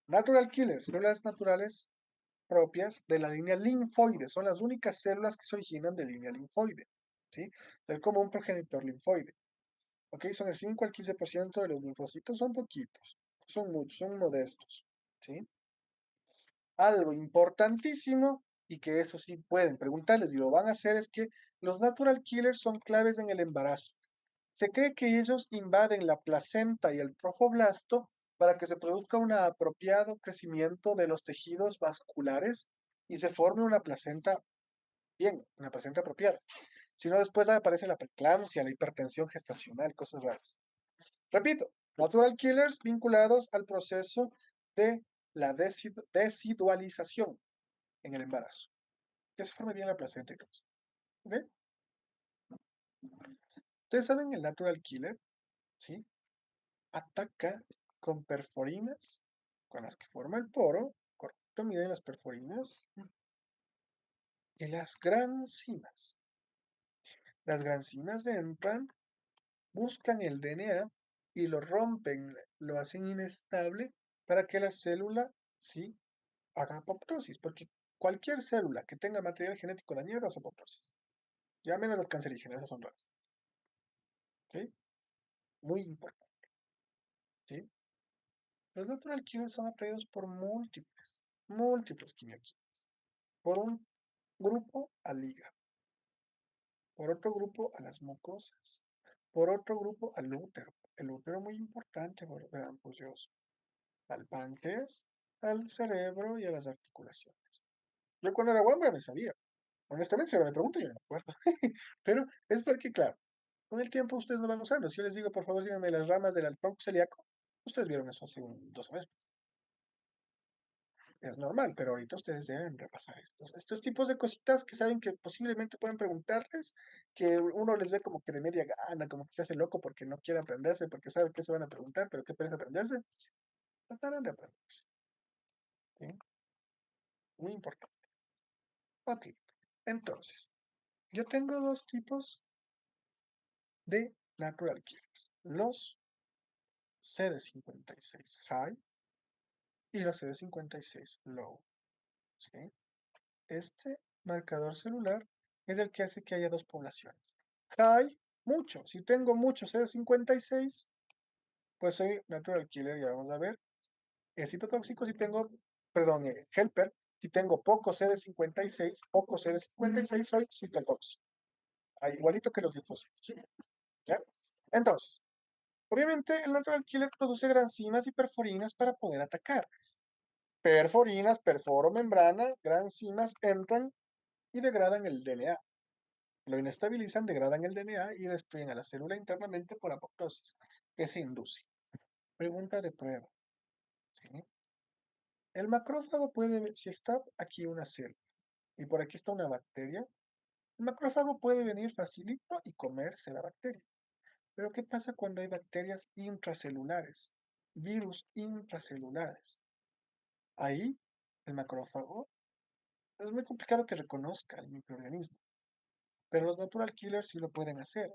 Natural Killers, células naturales propias de la línea linfoide. Son las únicas células que se originan de línea linfoide. ¿Sí? Es como un progenitor linfoide. ¿Ok? Son el 5 al 15% de los linfocitos. Son poquitos. Son muchos, son modestos. ¿Sí? Algo importantísimo y que eso sí pueden preguntarles y lo van a hacer es que los natural killers son claves en el embarazo. Se cree que ellos invaden la placenta y el trofoblasto para que se produzca un apropiado crecimiento de los tejidos vasculares y se forme una placenta bien, una placenta apropiada. Si no, después aparece la preeclampsia, la hipertensión gestacional, cosas raras. Repito, natural killers vinculados al proceso de la desidualización en el embarazo. Que se forme bien la placenta y todo eso. ¿Ok? Ustedes saben el natural killer, ¿sí? Ataca con perforinas, con las que forma el poro, correcto, miren las perforinas, y las granzimas. Las granzimas entran, buscan el DNA y lo rompen, lo hacen inestable para que la célula, ¿sí? Haga apoptosis, porque cualquier célula que tenga material genético dañado hace apoptosis. Ya menos las cancerígenas, esas son raras. ¿Ok? Muy importante. ¿Sí? Los natural killers son atraídos por múltiples quimioquímicos. Por un grupo al hígado, por otro grupo a las mucosas, por otro grupo al útero. El útero muy importante, vean, pues Dios, al páncreas, al cerebro y a las articulaciones. Yo cuando era hombre me sabía. Honestamente, si ahora me pregunto, yo no me acuerdo. Pero es porque, claro, con el tiempo ustedes lo van usando. Si yo les digo, por favor, díganme las ramas del tronco celíaco, ustedes vieron eso hace 2 meses. Es normal, pero ahorita ustedes deben repasar estos tipos de cositas que saben que posiblemente pueden preguntarles, que uno les ve como que de media gana, como que se hace loco porque no quiere aprenderse, porque sabe que se van a preguntar, pero qué pereza aprenderse. Tratarán de aprenderse. ¿Sí? Muy importante. Ok, entonces, yo tengo dos tipos de natural killers. Los CD56 high y los CD56 low. ¿Sí? Este marcador celular es el que hace que haya dos poblaciones. High, mucho. Si tengo mucho CD56, pues soy natural killer, ya vamos a ver. Citotóxico, si tengo, perdón, helper, si tengo poco CD56, soy citotóxico. Igualito que los linfocitos. ¿Ya? Entonces, obviamente el natural killer produce granzimas y perforinas para poder atacar. Perforinas, perforo membrana, granzimas entran y degradan el DNA. Lo inestabilizan, degradan el DNA y destruyen a la célula internamente por apoptosis, que se induce. Pregunta de prueba. ¿Sí? El macrófago puede, si está aquí una célula y por aquí está una bacteria, el macrófago puede venir facilito y comerse la bacteria. Pero ¿qué pasa cuando hay bacterias intracelulares? Virus intracelulares. Ahí el macrófago es muy complicado que reconozca el microorganismo, pero los natural killers sí lo pueden hacer.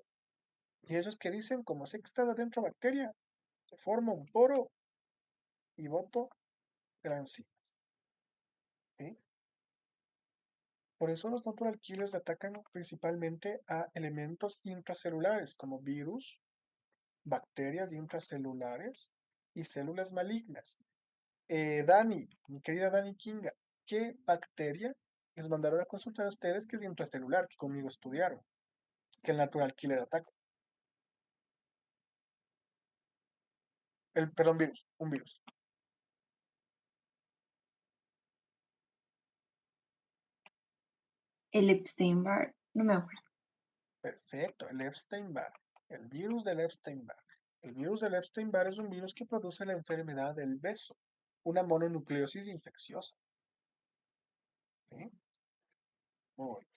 Y esos que dicen, como sé que está adentro bacteria, se forma un poro y boto gran sí. ¿Sí? Por eso los natural killers atacan principalmente a elementos intracelulares como virus, bacterias intracelulares y células malignas. Dani, mi querida Dani Kinga, ¿qué bacteria les mandaron a consultar a ustedes que es intracelular, que conmigo estudiaron, que el natural killer ataca? Perdón, virus, un virus. El Epstein-Barr, no me acuerdo. Perfecto, el Epstein-Barr, el virus del Epstein-Barr. El virus del Epstein-Barr es un virus que produce la enfermedad del beso, una mononucleosis infecciosa. ¿Sí? Muy bien.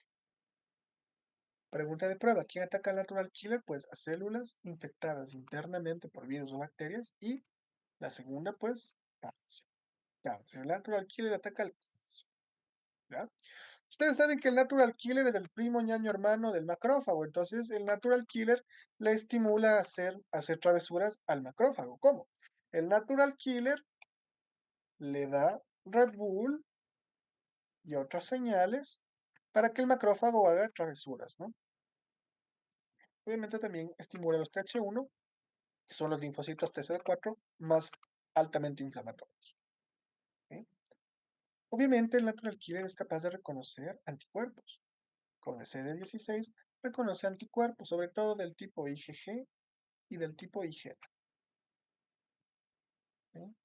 Pregunta de prueba, ¿quién ataca al natural killer? Pues a células infectadas internamente por virus o bacterias y la segunda, pues, cáncer. Cáncer. El natural killer ataca al cáncer. ¿Ya? Ustedes saben que el natural killer es el primo ñaño hermano del macrófago, entonces el natural killer le estimula a hacer travesuras al macrófago. ¿Cómo? El natural killer le da Red Bull y otras señales para que el macrófago haga travesuras, ¿no? Obviamente también estimula los TH1, que son los linfocitos TCD4 más altamente inflamatorios. ¿Sí? Obviamente el natural killer es capaz de reconocer anticuerpos. Con el CD16 reconoce anticuerpos, sobre todo del tipo IgG y del tipo IgA. ¿Sí?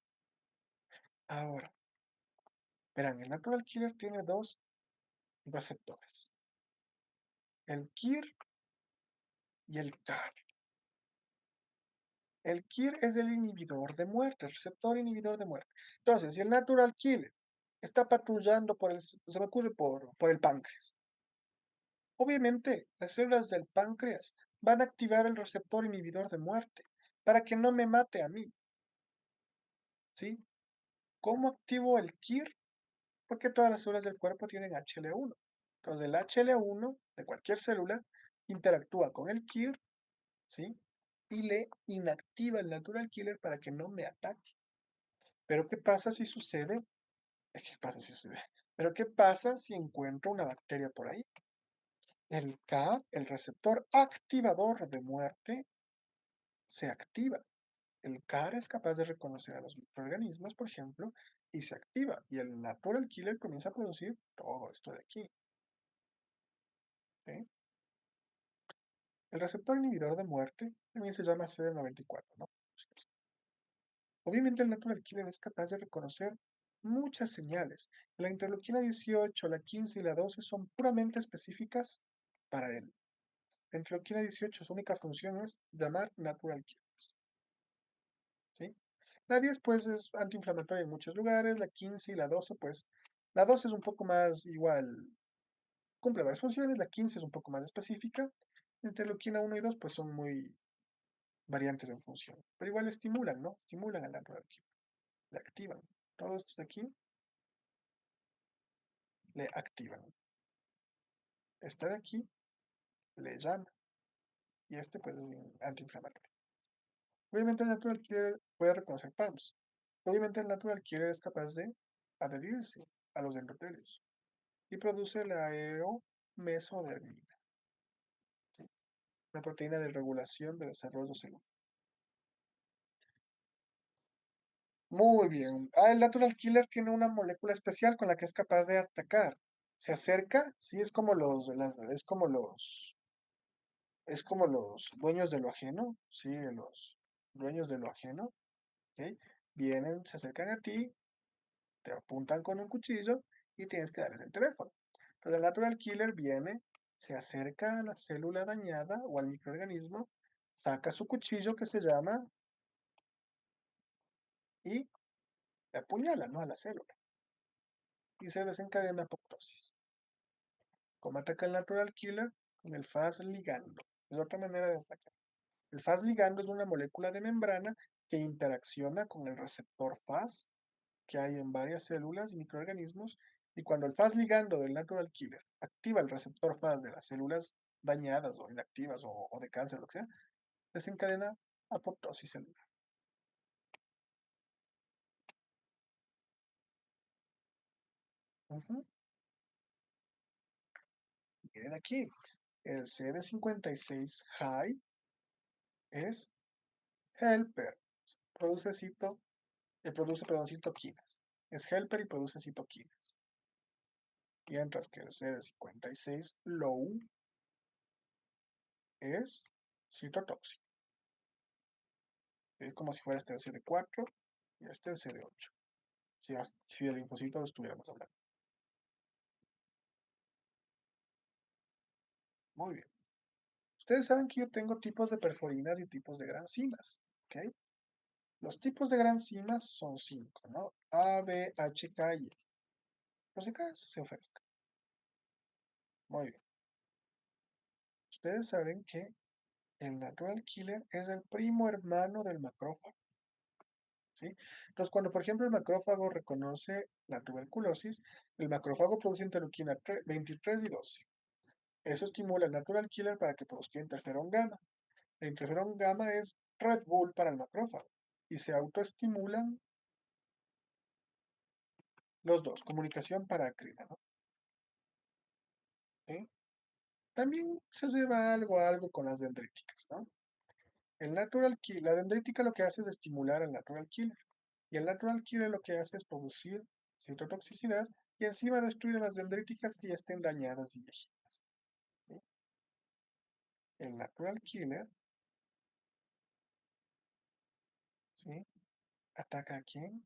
Ahora, verán, el natural killer tiene dos receptores, el KIR y el CAR. El KIR es el inhibidor de muerte, el receptor inhibidor de muerte. Entonces, si el natural killer está patrullando se me ocurre por el páncreas, obviamente las células del páncreas van a activar el receptor inhibidor de muerte para que no me mate a mí. ¿Sí? ¿Cómo activo el KIR? Porque todas las células del cuerpo tienen HL1. Entonces el HL1 de cualquier célula interactúa con el KIR, ¿sí? Y le inactiva el natural killer para que no me ataque. Pero ¿qué pasa si sucede? ¿Qué pasa si sucede? Pero ¿qué pasa si encuentro una bacteria por ahí? El K, el receptor activador de muerte, se activa. El CAR es capaz de reconocer a los microorganismos, por ejemplo, y se activa. Y el natural killer comienza a producir todo esto de aquí. ¿Sí? El receptor inhibidor de muerte también se llama CD94, ¿no? Obviamente el natural killer es capaz de reconocer muchas señales. La interleuquina 18, la 15 y la 12 son puramente específicas para él. La interleuquina 18, su única función es llamar natural killers. ¿Sí? La 10 pues es antiinflamatoria en muchos lugares, la 15 y la 12 pues la 12 es un poco más igual, cumple varias funciones, la 15 es un poco más específica, la interleuquina 1 y 2 pues son muy variantes en función, pero igual estimulan, ¿no? Estimulan al natural killer, le activan. Todo esto de aquí le activan. Este de aquí le llama y este pues es antiinflamatorio. Obviamente el natural killer puede reconocer PAMs. Obviamente el natural killer es capaz de adherirse a los endotelios y produce la eomesodermina, ¿sí? Una proteína de regulación de desarrollo celular. Muy bien. El natural killer tiene una molécula especial con la que es capaz de atacar. Se acerca, sí, es como los dueños de lo ajeno, sí, los dueños de lo ajeno, ¿ok? Vienen, se acercan a ti, te apuntan con un cuchillo y tienes que darles el teléfono. Entonces el natural killer viene, se acerca a la célula dañada o al microorganismo, saca su cuchillo que se llama y le apuñala, ¿no? A la célula y se desencadena apoptosis. ¿Cómo ataca el natural killer? Con el Fas ligando. Es otra manera de atacar. El Fas ligando es una molécula de membrana que interacciona con el receptor Fas que hay en varias células y microorganismos, y cuando el Fas ligando del natural killer activa el receptor Fas de las células dañadas o inactivas o de cáncer, lo que sea, desencadena apoptosis celular. Ujú. Miren aquí, el CD56 high es helper, produce, perdón, citoquinas. Es helper y produce citoquinas. Mientras que el CD56 low es citotóxico. Es como si fuera este el CD4 y este el CD8. Si del linfocito estuviéramos hablando. Muy bien. Ustedes saben que yo tengo tipos de perforinas y tipos de granzimas. ¿Ok? Los tipos de granzimas son 5, ¿no? A, B, H, K y E. Por si acaso se ofrezca. Muy bien. Ustedes saben que el natural killer es el primo hermano del macrófago. ¿Sí? Entonces, cuando por ejemplo el macrófago reconoce la tuberculosis, el macrófago produce interleuquina 23 y 12. Eso estimula el natural killer para que produzca interferón gamma. El interferón gamma es Red Bull para el macrófago y se autoestimulan los dos, comunicación parácrina, ¿no? ¿Sí? También se lleva algo con las dendríticas, ¿no? El natural killer, la dendrítica lo que hace es estimular al natural killer. Y el natural killer lo que hace es producir citotoxicidad y encima destruir a las dendríticas que ya estén dañadas y viejitas. ¿Sí? El natural killer, ¿sí? ¿Ataca a quién?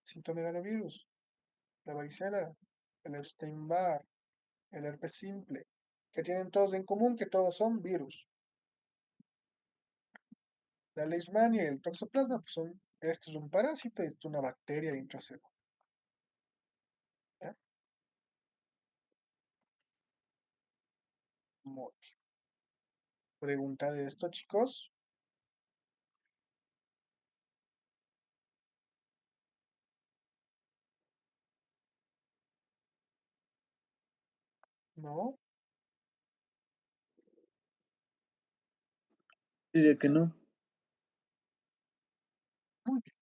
Citomegalovirus, la varicela, el Epstein-Barr, el herpes simple, que tienen todos en común que todos son virus. La leishmania y el toxoplasma, pues esto es un parásito, esto es una bacteria intracelular. ¿Ya? Muy bien. Pregunta de esto, chicos. ¿No? Diría que no. Muy bien.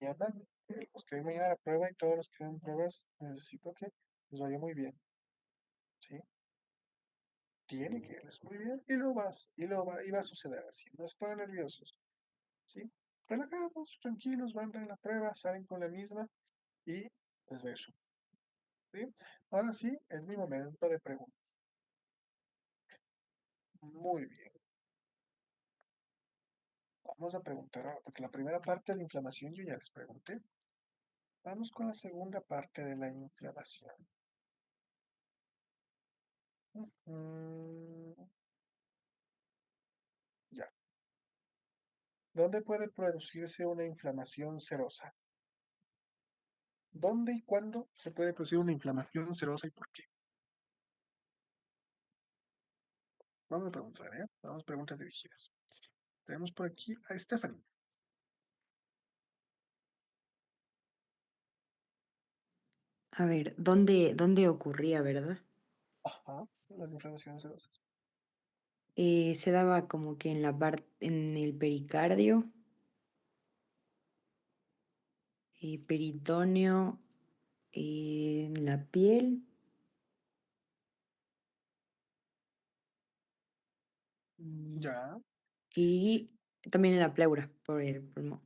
Mañana, los que vayan a la prueba y todos los que den pruebas, necesito que les vaya muy bien. ¿Sí? Tiene que irles muy bien y va a suceder así. No se pongan nerviosos. ¿Sí? Relajados, tranquilos, van a la prueba, salen con la misma y les va a ir súper. ¿Sí? Ahora sí, es mi momento de preguntas. Muy bien. Vamos a preguntar ahora, porque la primera parte de inflamación yo ya les pregunté. Vamos con la segunda parte de la inflamación. Ujú. Ya. ¿Dónde puede producirse una inflamación serosa? ¿Dónde y cuándo se puede producir una inflamación serosa y por qué? Vamos a preguntar, ¿eh? Vamos a preguntas dirigidas. Tenemos por aquí a Stephanie. A ver, ¿dónde ocurría, verdad? Ajá, las inflamaciones serosas. Se daba como que en la parte, en el pericardio, peritoneo, en la piel. Ya, Y también en la pleura, por el pulmón.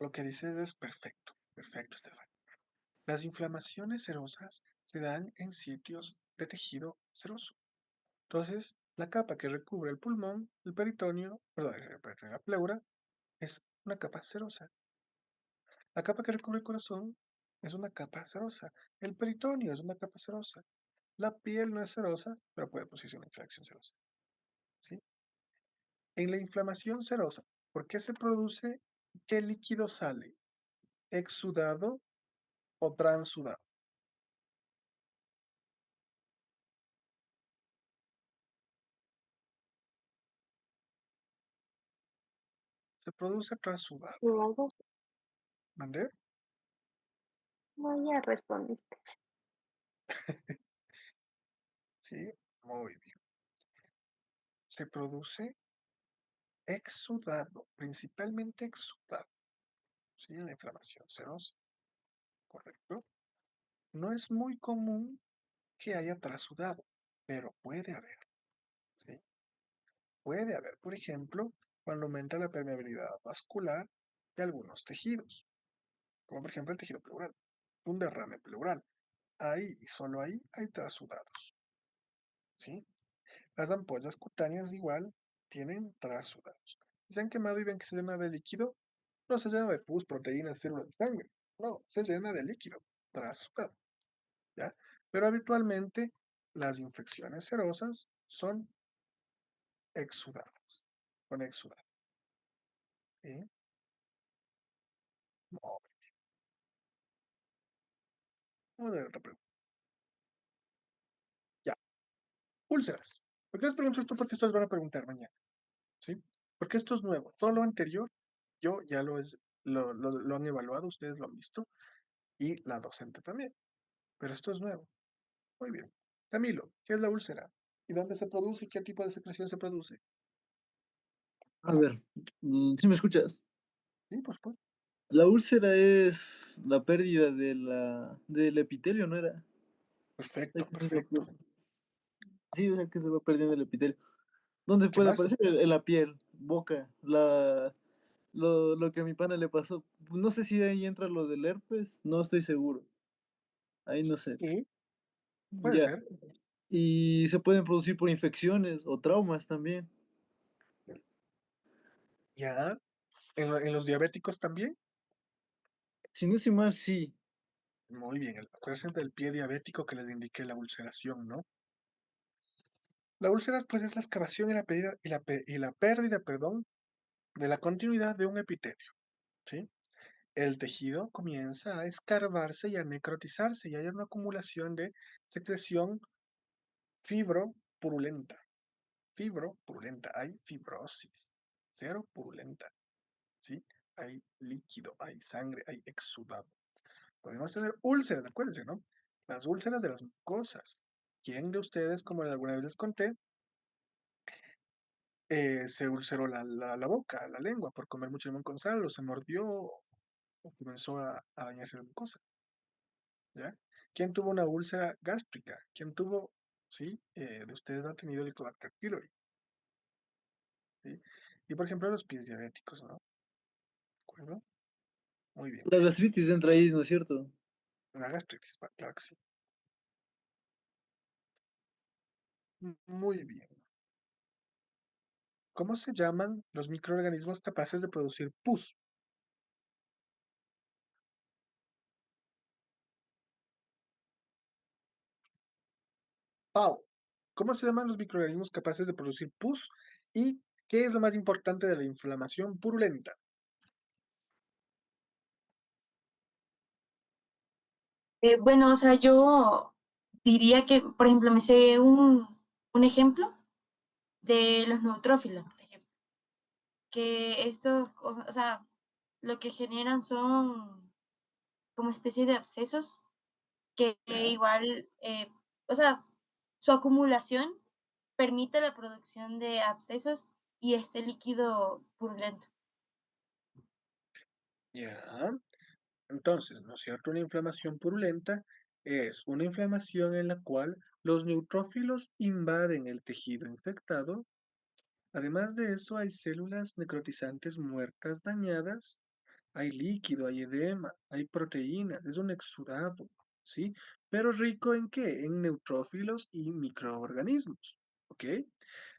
lo que dices es perfecto. Perfecto, Stephanie. Las inflamaciones serosas se dan en sitios de tejido seroso. Entonces, la capa que recubre el pulmón, el peritoneo, perdón, la pleura, es una capa serosa. La capa que recubre el corazón es una capa serosa. El peritoneo es una capa serosa. La piel no es serosa, pero puede producirse una inflamación serosa. ¿Sí? En la inflamación serosa, ¿por qué se produce? ¿Qué líquido sale? ¿Exudado o transudado? Se produce transudado. Luego, ¿Mandé? no, ya respondiste. Sí, muy bien. Se produce exudado, principalmente exudado. ¿Sí? En la inflamación serosa. ¿Correcto? no es muy común que haya trasudado, pero puede haber, ¿sí? Puede haber, por ejemplo, cuando aumenta la permeabilidad vascular de algunos tejidos, como por ejemplo el tejido pleural, un derrame pleural. Ahí y solo ahí hay trasudados, ¿sí? Las ampollas cutáneas igual tienen trasudados. Se han quemado y ven que se llena de líquido, no se llena de pus, proteínas, células de sangre, no, se llena de líquido, trasudado, ¿ya? Pero habitualmente las infecciones serosas son exudadas, con exudado, ¿sí? No, vamos a ver otra pregunta. Ya, úlceras. ¿Por qué les pregunto esto? Porque esto les van a preguntar mañana, ¿sí? Porque esto es nuevo. Todo lo anterior, yo ya lo han evaluado, ustedes lo han visto, y la docente también. Pero esto es nuevo. Muy bien. Camilo, ¿qué es la úlcera? ¿Y dónde se produce y qué tipo de secreción se produce? A ver, si me escuchas. Sí, por supuesto. La úlcera es la pérdida del epitelio, ¿no era? Perfecto, Que se va perfecto. sí, o sea, que se va perdiendo el epitelio. ¿Dónde ¿Qué puede más? aparecer? En la piel, boca, lo que a mi pana le pasó. No sé si ahí entra lo del herpes, no estoy seguro. Ahí no sé. Sí, puede Ya. ser. Y se pueden producir por infecciones o traumas también. Ya. En los diabéticos también. Si no estoy mal, sí. Muy bien. Acuérdense del pie diabético que les indique la ulceración, ¿no? La úlcera, pues, es la excavación y la pérdida, perdón, de la continuidad de un epitelio, ¿sí? El tejido comienza a escarbarse y a necrotizarse y hay una acumulación de secreción fibropurulenta. Fibropurulenta, hay fibrosis, cero purulenta, ¿sí? Hay líquido, hay sangre, hay exudado. Podemos tener úlceras, acuérdense, ¿no? Las úlceras de las mucosas. ¿Quién de ustedes, como alguna vez les conté, se ulceró la boca, la lengua por comer mucho limón con sal, o se mordió, o comenzó a dañarse la mucosa? ¿Ya? ¿Quién tuvo una úlcera gástrica? ¿Quién tuvo, sí, de ustedes ha tenido Helicobacter pylori? ¿Sí? Y por ejemplo los pies diabéticos, ¿no? ¿De acuerdo? Muy bien. La gastritis entra ahí, ¿no es cierto? Una gastritis, claro que sí. Muy bien. ¿Cómo se llaman los microorganismos capaces de producir pus? Pau, ¿cómo se llaman los microorganismos capaces de producir pus? ¿Y qué es lo más importante de la inflamación purulenta? Bueno, o sea, yo diría que, por ejemplo, me sé un ejemplo de los neutrófilos, por ejemplo, que estos, o sea, lo que generan son como especie de abscesos que ¿Ya? igual, o sea, su acumulación permite la producción de abscesos y este líquido purulento. ¿Ya? Entonces, ¿no es cierto? Una inflamación purulenta es una inflamación en la cual los neutrófilos invaden el tejido infectado. Además de eso, hay células necrotizantes muertas dañadas, hay líquido, hay edema, hay proteínas, es un exudado, ¿sí? Pero rico ¿en qué? En neutrófilos y microorganismos, ¿ok?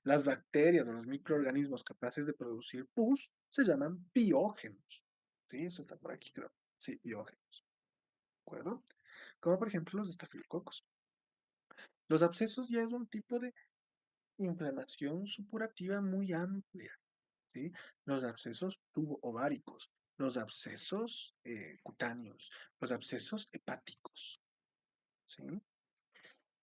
Las bacterias o los microorganismos capaces de producir pus se llaman biógenos, ¿sí? Eso está por aquí, creo. Sí, biógenos, ¿de acuerdo? Como por ejemplo los estafilococos. Los abscesos ya es un tipo de inflamación supurativa muy amplia, ¿sí? Los abscesos tubo-ováricos, los abscesos cutáneos, los abscesos hepáticos, ¿sí?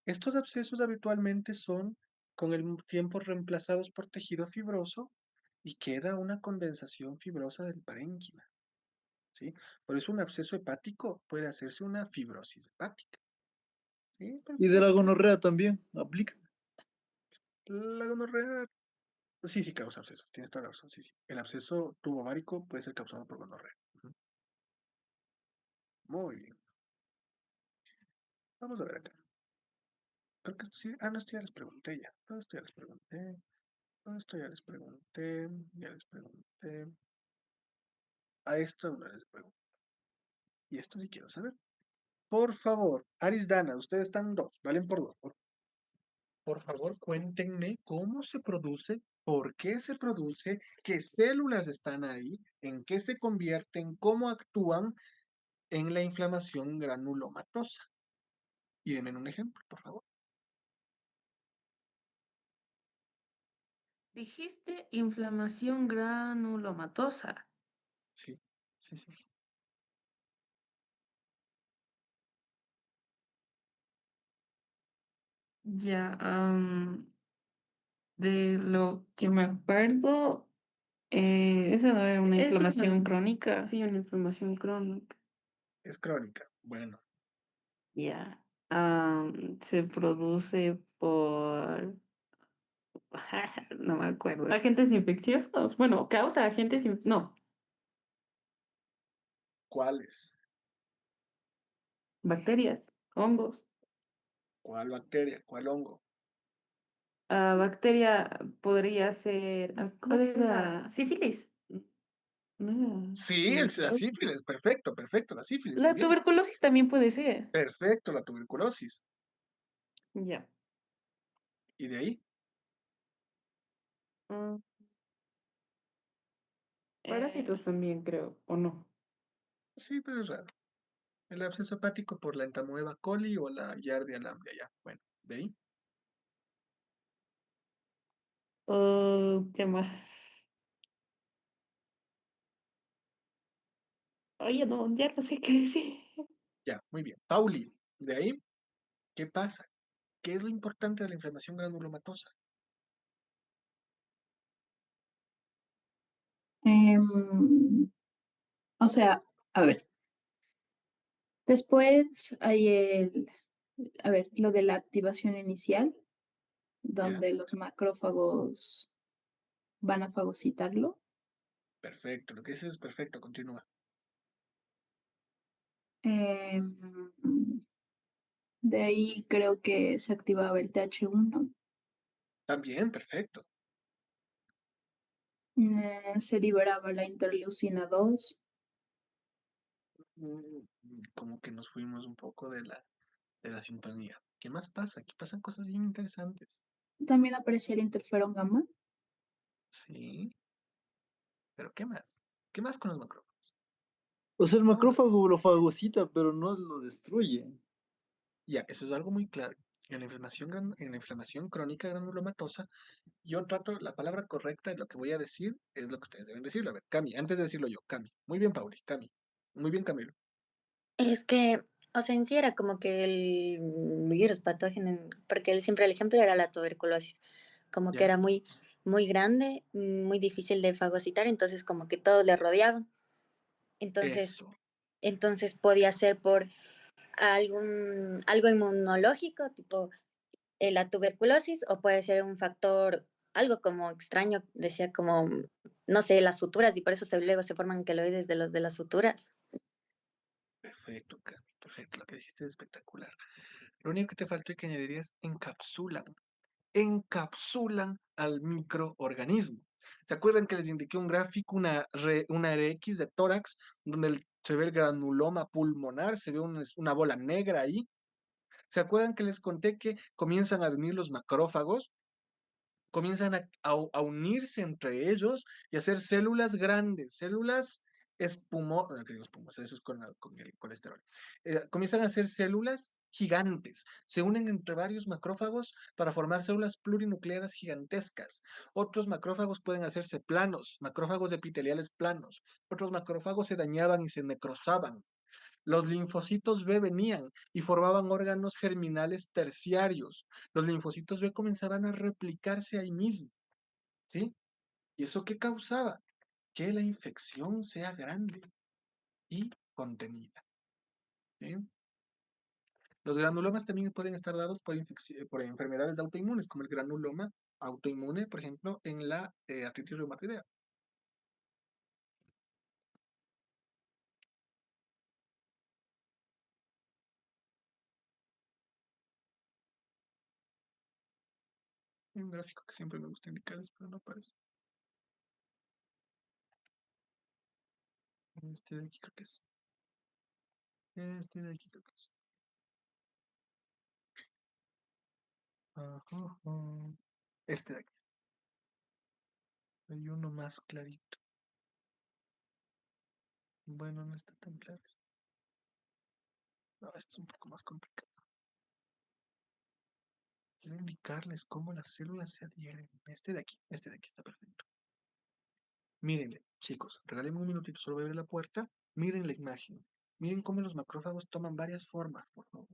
Estos abscesos habitualmente son con el tiempo reemplazados por tejido fibroso y queda una condensación fibrosa del parénquima, ¿sí? Por eso un absceso hepático puede hacerse una fibrosis hepática, ¿sí? Y de la Perfecto. gonorrea también aplica. La gonorrea, sí, sí causa abscesos, tienes toda la razón, sí, sí. El absceso tubo-ovárico puede ser causado por gonorrea. Ujú. Muy bien. Vamos a ver acá. Creo que esto sí. Ah, no, esto ya les pregunté ya. Todo esto ya les pregunté. Todo esto ya les pregunté. Ya les pregunté. A esto no les pregunté. Y esto sí quiero saber. Por favor, Aris Dana, ustedes están dos, valen por dos. Por favor, cuéntenme cómo se produce, por qué se produce, qué células están ahí, en qué se convierten, cómo actúan en la inflamación granulomatosa. Y denme un ejemplo, por favor. Dijiste inflamación granulomatosa. Sí, sí, sí. Ya, de lo que me acuerdo, esa no era una inflamación crónica. Sí, una inflamación crónica. Es crónica. Bueno, Ya. Se produce por... No me acuerdo. Agentes infecciosos. Bueno, causa agentes... No, ¿cuáles? bacterias, hongos. ¿Cuál bacteria? ¿Cuál hongo? Bacteria podría ser... ¿Cómo es esa? Sífilis. No era Sí, la tuberculosis. sífilis. Perfecto, perfecto. La sífilis. Muy La bien. tuberculosis también puede ser. Perfecto, la tuberculosis. Ya. ¿Y de ahí? Mm, Parásitos también, creo, ¿o no? Sí, pero es raro. El absceso hepático por la entamoeba coli o la Giardia lamblia, ya. Bueno, de ahí. ¿Qué más? Oye, no, ya no sé qué decir. Ya, muy bien. Pauli, de ahí, ¿qué pasa? ¿Qué es lo importante de la inflamación granulomatosa? Em, o sea, a ver, después hay a ver, lo de la activación inicial, Ya, donde los macrófagos van a fagocitarlo. perfecto. Lo que dices es perfecto, continúa. Em, de ahí creo que se activaba el TH1. También, perfecto. Se liberaba la interleucina 2. Como que nos fuimos un poco de la sintonía. ¿Qué más pasa? Aquí pasan cosas bien interesantes. También aparecía el interferón gamma. Sí, pero ¿qué más? ¿Qué más con los macrófagos? O sea, el Vamos a ver. macrófago lo fagocita, pero no lo destruye. Ya, eso es algo muy claro. En la inflamación crónica granulomatosa, yo trato la palabra correcta de lo que voy a decir, es lo que ustedes deben decirlo. A ver, Cami, antes de decirlo yo, Cami. Muy bien, Pauli, Cami. Muy bien, Camilo. Es que, o sea, en sí era como que el virus patógeno, porque siempre el ejemplo era la tuberculosis, como que ¿Ya? era muy, muy grande, muy difícil de fagocitar, entonces como que todos le rodeaban. Entonces, Eso. entonces podía ser por algo inmunológico, tipo la tuberculosis, o puede ser un factor, algo como extraño, decía como, no sé, las suturas, y por eso luego se forman queloides de los de las suturas. Perfecto, Cami. Perfecto. Lo que dijiste es espectacular. Lo único que te faltó y que añadiría es encapsulan. Encapsulan al microorganismo. ¿Se acuerdan que les indiqué un gráfico, una RX de tórax, donde se ve el granuloma pulmonar, se ve una bola negra ahí? ¿Se acuerdan que les conté que comienzan a venir los macrófagos? Comienzan a unirse entre ellos y hacer células grandes, células que digo espumosas, eso es con el colesterol. Comienzan a hacer células gigantes, se unen entre varios macrófagos para formar células plurinucleadas gigantescas. Otros macrófagos pueden hacerse planos, macrófagos epiteliales planos. Otros macrófagos se dañaban y se necrosaban. Los linfocitos B venían y formaban órganos germinales terciarios. Los linfocitos B comenzaban a replicarse ahí mismo, ¿sí? ¿Y eso qué causaba? Que la infección sea grande y contenida, ¿sí? Los granulomas también pueden estar dados por enfermedades autoinmunes, como el granuloma autoinmune, por ejemplo, en la artritis reumatoidea. Hay un gráfico que siempre me gusta indicarles, pero no aparece. Este de aquí creo que es. Este de aquí creo que es. Ajá, ajá. Este de aquí. Hay uno más clarito. Bueno, no está tan claro. No, esto es un poco más complicado. Quiero indicarles cómo las células se adhieren. Este de aquí está perfecto. Mírenle, chicos, regálenme un minutito, solo voy a abrir la puerta. Miren la imagen. Miren cómo los macrófagos toman varias formas, por favor.